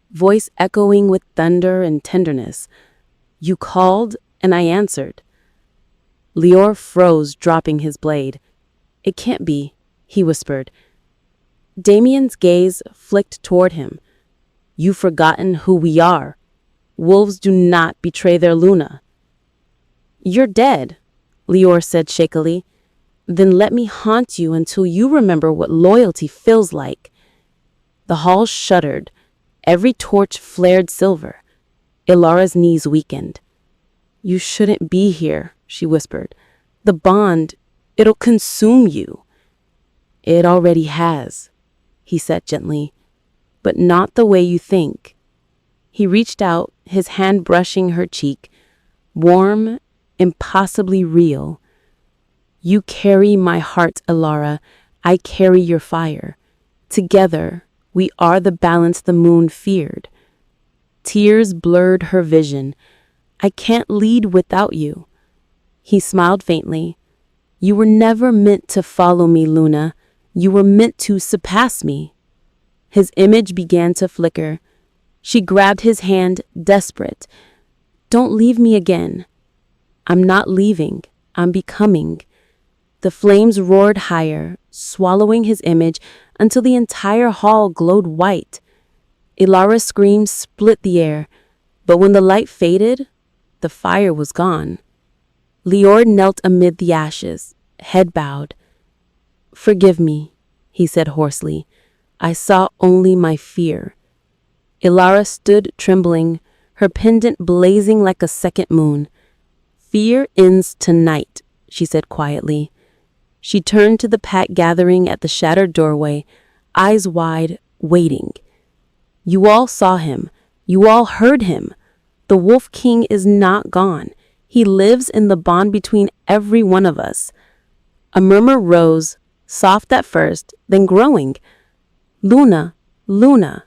voice echoing with thunder and tenderness. You called, and I answered. Lior froze, dropping his blade. It can't be, he whispered. Damien's gaze flicked toward him. You've forgotten who we are. Wolves do not betray their Luna. You're dead, Lior said shakily. Then let me haunt you until you remember what loyalty feels like. The hall shuddered. Every torch flared silver. Elara's knees weakened. You shouldn't be here, she whispered. The bond, it'll consume you. It already has, he said gently, but not the way you think. He reached out, his hand brushing her cheek, warm, impossibly real. You carry my heart, Elara. I carry your fire. Together, we are the balance the moon feared. Tears blurred her vision. I can't lead without you. He smiled faintly. You were never meant to follow me, Luna. You were meant to surpass me. His image began to flicker, She grabbed his hand, desperate. "Don't leave me again." "I'm not leaving. I'm becoming." The flames roared higher, swallowing his image until the entire hall glowed white. Ilara's scream split the air, but when the light faded, the fire was gone. Lior knelt amid the ashes, head bowed. "Forgive me," he said hoarsely. "I saw only my fear." Ilara stood trembling, her pendant blazing like a second moon. "Fear ends tonight," she said quietly. She turned to the pack gathering at the shattered doorway, eyes wide, waiting. "You all saw him. You all heard him. The Wolf King is not gone. He lives in the bond between every one of us." A murmur rose, soft at first, then growing. "Louna, Louna."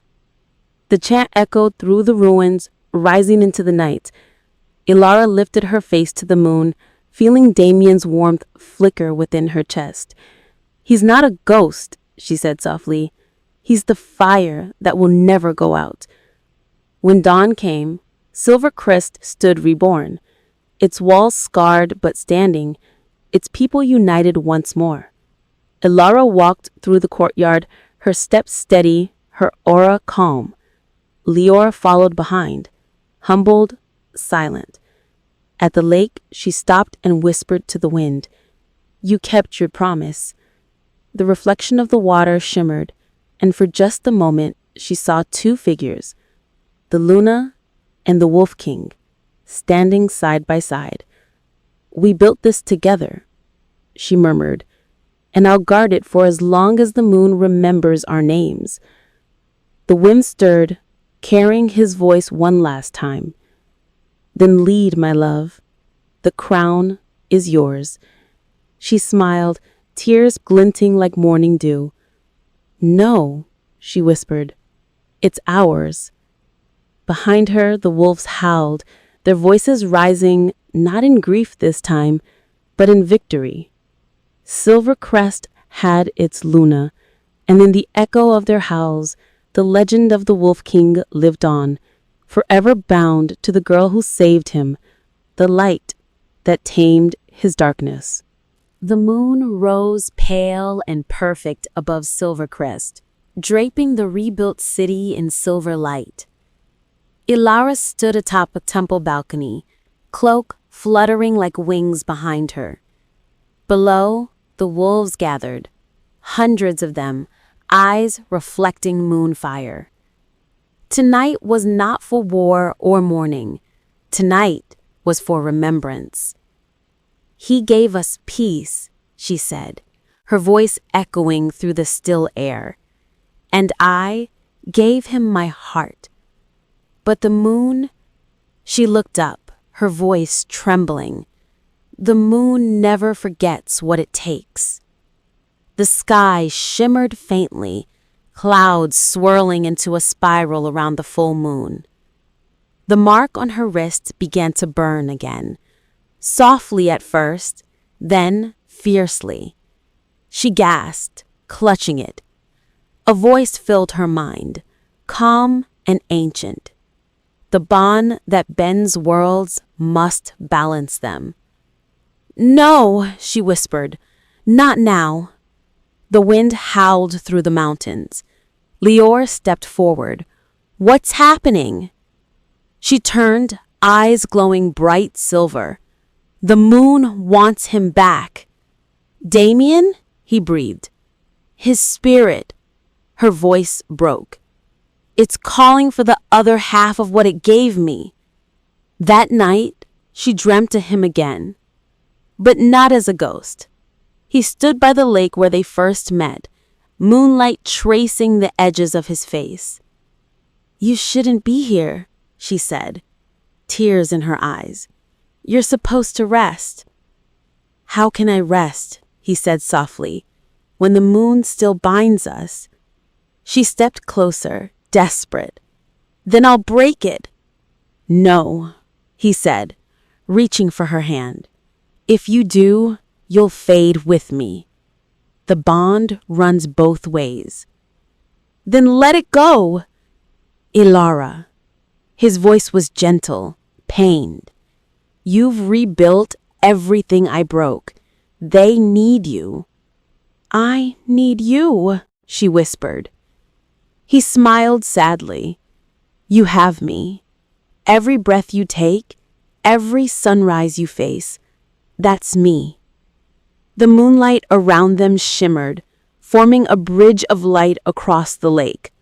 The chant echoed through the ruins, rising into the night. Ilara lifted her face to the moon, feeling Damien's warmth flicker within her chest. "He's not a ghost," she said softly. "He's the fire that will never go out." When dawn came, Silvercrest stood reborn, its walls scarred but standing, its people united once more. Ilara walked through the courtyard, her steps steady, her aura calm. Lior followed behind, humbled, silent. At the lake, she stopped and whispered to the wind, "You kept your promise." The reflection of the water shimmered, and for just a moment, she saw two figures, the Louna and the Wolf King, standing side by side. "We built this together," she murmured, "and I'll guard it for as long as the moon remembers our names." The wind stirred, carrying his voice one last time. "Then lead, my love. The crown is yours." She smiled, tears glinting like morning dew. "No," she whispered. "It's ours." Behind her, the wolves howled, their voices rising not in grief this time, but in victory. Silvercrest had its Louna, and in the echo of their howls, the legend of the Wolf King lived on, forever bound to the girl who saved him, the light that tamed his darkness. The moon rose pale and perfect above Silvercrest, draping the rebuilt city in silver light. Ilara stood atop a temple balcony, cloak fluttering like wings behind her. Below, the wolves gathered, hundreds of them, eyes reflecting moonfire. Tonight was not for war or mourning. Tonight was for remembrance. "He gave us peace," she said, her voice echoing through the still air. "And I gave him my heart." But the moon, she looked up, her voice trembling. The moon never forgets what it takes. The sky shimmered faintly, clouds swirling into a spiral around the full moon. The mark on her wrist began to burn again, softly at first, then fiercely. She gasped, clutching it. A voice filled her mind, calm and ancient. The bond that bends worlds must balance them. "No," she whispered, "not now." The wind howled through the mountains. Lior stepped forward. "What's happening?" She turned, eyes glowing bright silver. "The moon wants him back." "Damien?" he breathed. "His spirit." Her voice broke. "It's calling for the other half of what it gave me." That night, she dreamt of him again, but not as a ghost. He stood by the lake where they first met, moonlight tracing the edges of his face. "You shouldn't be here," she said, tears in her eyes. "You're supposed to rest." "How can I rest?" he said softly, "when the moon still binds us?" She stepped closer, desperate. "Then I'll break it." "No," he said, reaching for her hand. "If you do, you'll fade with me. The bond runs both ways." "Then let it go." Ilara. His voice was gentle, pained. You've rebuilt everything I broke. They need you. I need you, she whispered. He smiled sadly. You have me. Every breath you take, every sunrise you face, that's me. The moonlight around them shimmered, forming a bridge of light across the lake.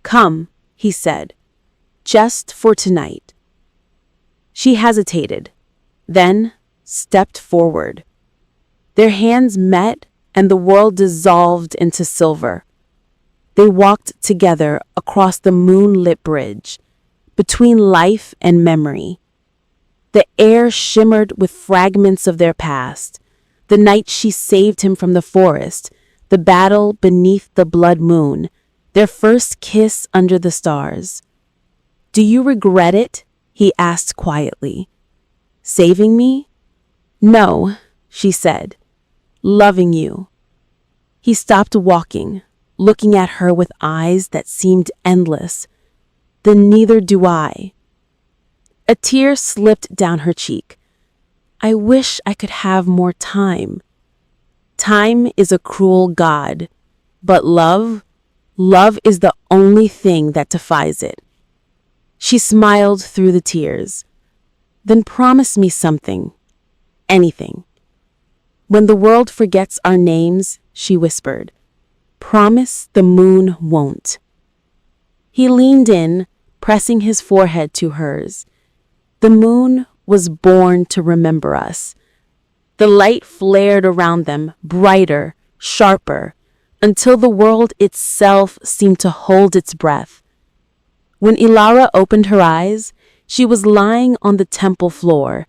Come, he said, just for tonight. She hesitated, then stepped forward. Their hands met and the world dissolved into silver. They walked together across the moonlit bridge, between life and memory. The air shimmered with fragments of their past, the night she saved him from the forest, the battle beneath the blood moon, their first kiss under the stars. Do you regret it? He asked quietly. Saving me? No, she said. Loving you. He stopped walking, looking at her with eyes that seemed endless. Then neither do I. A tear slipped down her cheek. I wish I could have more time. Time is a cruel god, but love is the only thing that defies it. She smiled through the tears. Then promise me something. Anything. When the world forgets our names, she whispered, promise the moon won't. He leaned in, pressing his forehead to hers. The moon was born to remember us. The light flared around them, brighter, sharper, until the world itself seemed to hold its breath. When Ilara opened her eyes, she was lying on the temple floor,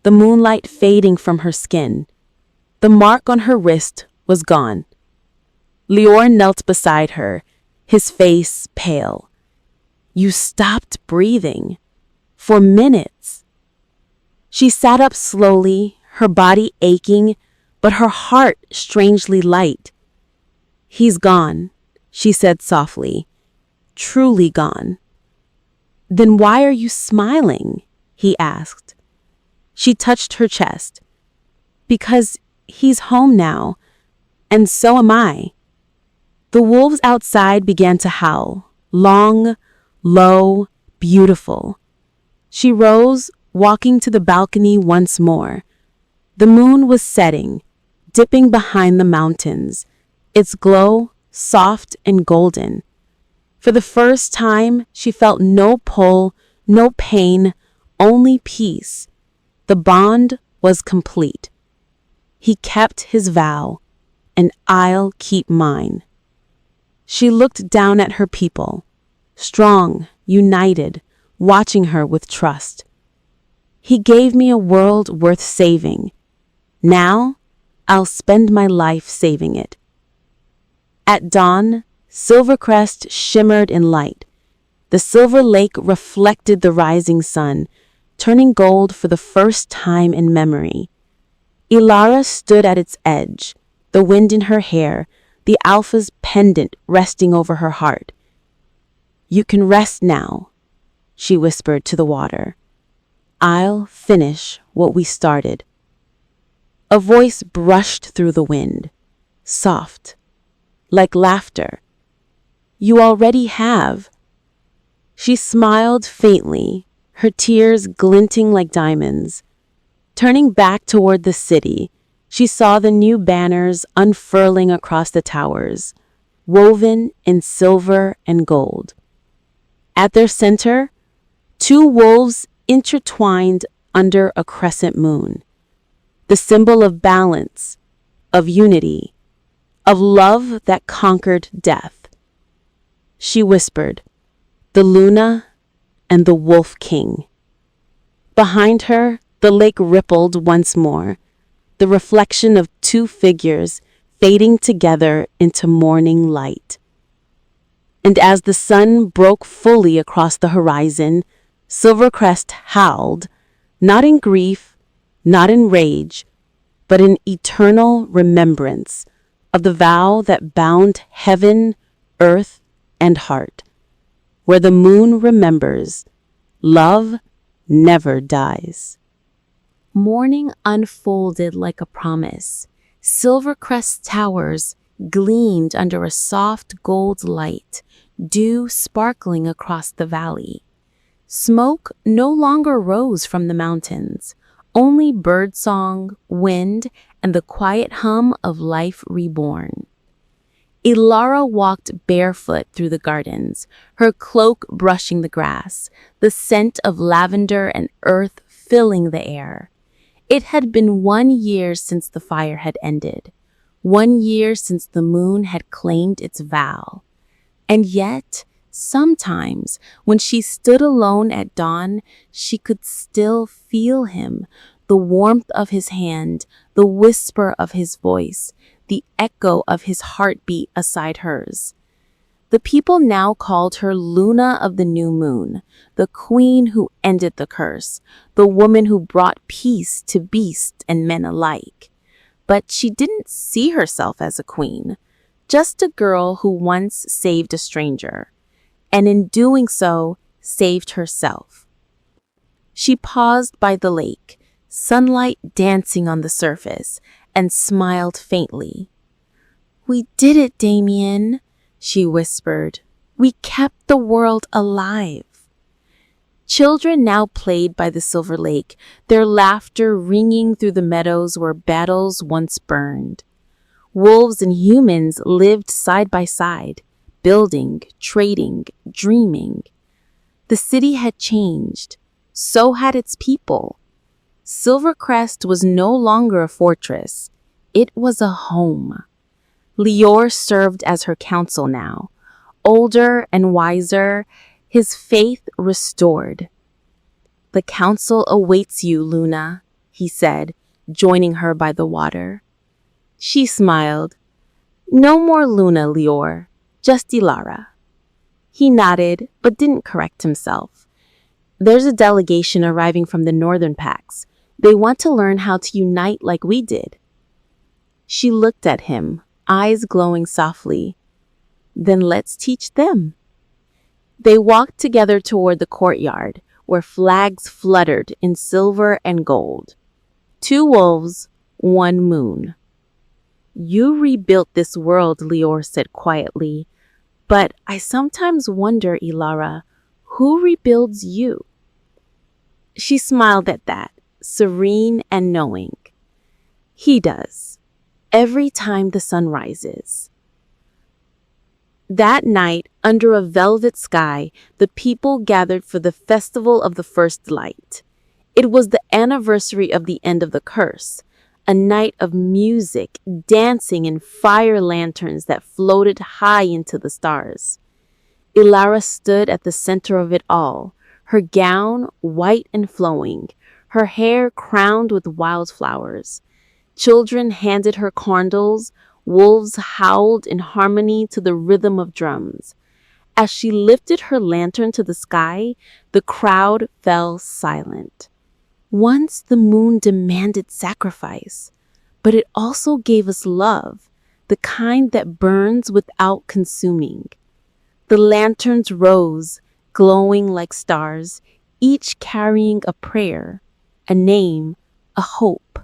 the moonlight fading from her skin. The mark on her wrist was gone. Lior knelt beside her, his face pale. You stopped breathing. For minutes. She sat up slowly, her body aching, but her heart strangely light. He's gone, she said softly. Truly gone. Then why are you smiling? He asked. She touched her chest. Because he's home now, and so am I. The wolves outside began to howl, long, low, beautiful. She rose, walking to the balcony once more. The moon was setting, dipping behind the mountains, its glow soft and golden. For the first time, she felt no pull, no pain, only peace. The bond was complete. He kept his vow, and I'll keep mine. She looked down at her people, strong, united, watching her with trust. He gave me a world worth saving. Now, I'll spend my life saving it. At dawn, Silvercrest shimmered in light. The silver lake reflected the rising sun, turning gold for the first time in memory. Ilara stood at its edge, the wind in her hair, the alpha's pendant resting over her heart. You can rest now, she whispered to the water. I'll finish what we started. A voice brushed through the wind, soft, like laughter. You already have. She smiled faintly, her tears glinting like diamonds. Turning back toward the city, she saw the new banners unfurling across the towers, woven in silver and gold. At their center, two wolves intertwined under a crescent moon, the symbol of balance, of unity, of love that conquered death. She whispered, the Luna and the Wolf King. Behind her, the lake rippled once more, the reflection of two figures fading together into morning light. And as the sun broke fully across the horizon, Silvercrest howled, not in grief, not in rage, but in eternal remembrance of the vow that bound heaven, earth, and heart. where the moon remembers, love never dies. Morning unfolded like a promise. Silvercrest towers gleamed under a soft gold light, dew sparkling across the valley. Smoke no longer rose from the mountains, only birdsong, wind, and the quiet hum of life reborn. Ilara walked barefoot through the gardens, her cloak brushing the grass, the scent of lavender and earth filling the air. It had been 1 year since the fire had ended, 1 year since the moon had claimed its vow. And yet, sometimes, when she stood alone at dawn, she could still feel him, the warmth of his hand, the whisper of his voice, the echo of his heartbeat aside hers. The people now called her Luna of the New Moon, the queen who ended the curse, the woman who brought peace to beast and men alike. But she didn't see herself as a queen, just a girl who once saved a stranger, and in doing so, saved herself. She paused by the lake, sunlight dancing on the surface, and smiled faintly. "We did it, Damien," she whispered. "We kept the world alive." Children now played by the silver lake, their laughter ringing through the meadows where battles once burned. Wolves and humans lived side by side, building, trading, dreaming. The city had changed. So had its people. Silvercrest was no longer a fortress. It was a home. Lior served as her counsel now. Older and wiser, his faith restored. "The council awaits you, Luna," he said, joining her by the water. She smiled. "No more Luna, Lior, just Ilara." He nodded, but didn't correct himself. "There's a delegation arriving from the northern packs. They want to learn how to unite like we did." She looked at him, eyes glowing softly. "Then let's teach them." They walked together toward the courtyard, where flags fluttered in silver and gold. 2 wolves, 1 moon. "You rebuilt this world," Lior said quietly. "But I sometimes wonder, Ilara, who rebuilds you?" She smiled at that, serene and knowing. "He does, every time the sun rises." That night, under a velvet sky, the people gathered for the Festival of the First Light. It was the anniversary of the end of the curse, a night of music, dancing, and fire lanterns that floated high into the stars. Ilara stood at the center of it all, her gown white and flowing, her hair crowned with wildflowers. Children handed her corndles, wolves howled in harmony to the rhythm of drums. As she lifted her lantern to the sky, the crowd fell silent. Once the moon demanded sacrifice, but it also gave us love, the kind that burns without consuming. The lanterns rose, glowing like stars, each carrying a prayer, a name, a hope.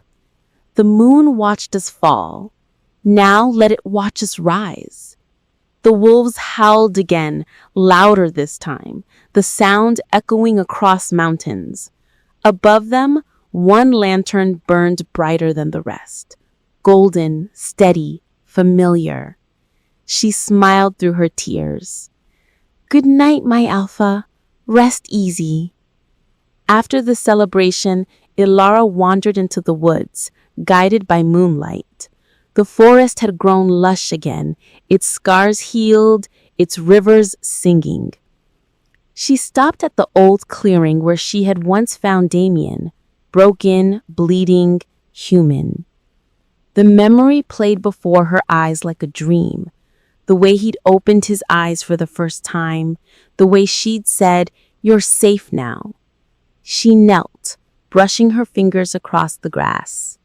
The moon watched us fall. Now let it watch us rise. The wolves howled again, louder this time, the sound echoing across mountains. Above them, 1 lantern burned brighter than the rest, golden, steady, familiar. She smiled through her tears. "Good night, my Alpha. Rest easy." After the celebration, Ilara wandered into the woods, guided by moonlight. The forest had grown lush again, its scars healed, its rivers singing. She stopped at the old clearing where she had once found Damien, broken, bleeding, human. The memory played before her eyes like a dream. The way he'd opened his eyes for the first time, the way she'd said, "You're safe now." She knelt, brushing her fingers across the grass.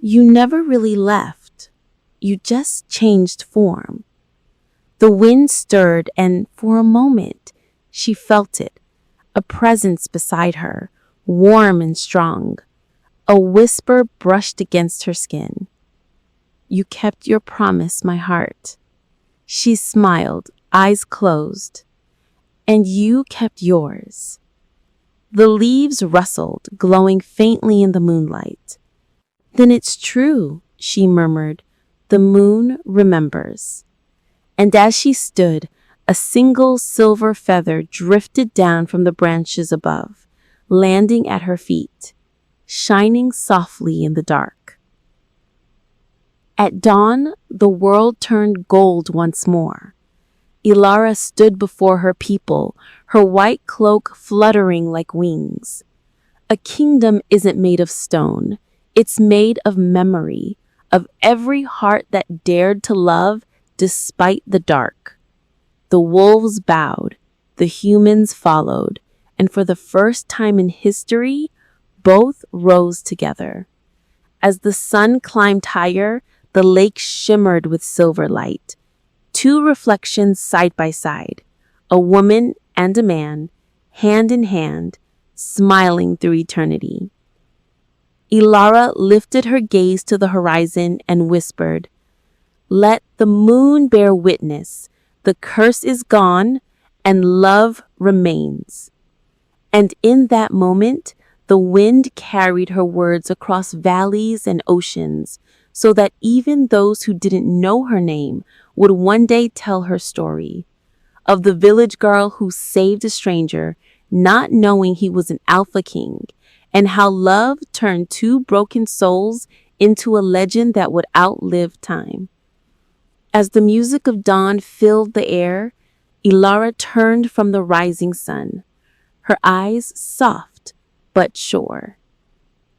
"You never really left. You just changed form." The wind stirred, and for a moment, She felt it, a presence beside her, warm and strong. A whisper brushed against her skin. "You kept your promise, my heart." She smiled, eyes closed. "And you kept yours." The leaves rustled, glowing faintly in the moonlight. "Then it's true," she murmured. "The moon remembers." And as she stood, a single silver feather drifted down from the branches above, landing at her feet, shining softly in the dark. At dawn, the world turned gold once more. Ilara stood before her people, her white cloak fluttering like wings. A kingdom isn't made of stone. It's made of memory, of every heart that dared to love despite the dark. The wolves bowed, the humans followed, and for the first time in history, both rose together. As the sun climbed higher, the lake shimmered with silver light. Two reflections side by side, a woman and a man, hand in hand, smiling through eternity. Ilara lifted her gaze to the horizon and whispered, "Let the moon bear witness. The curse is gone and love remains." And in that moment, the wind carried her words across valleys and oceans, so that even those who didn't know her name would one day tell her story of the village girl who saved a stranger, not knowing he was an alpha king, and how love turned two broken souls into a legend that would outlive time. As the music of dawn filled the air, Ilara turned from the rising sun, her eyes soft but sure.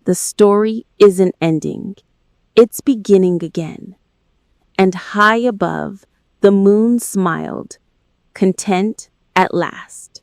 The story isn't ending. It's beginning again. And high above, the moon smiled, content at last.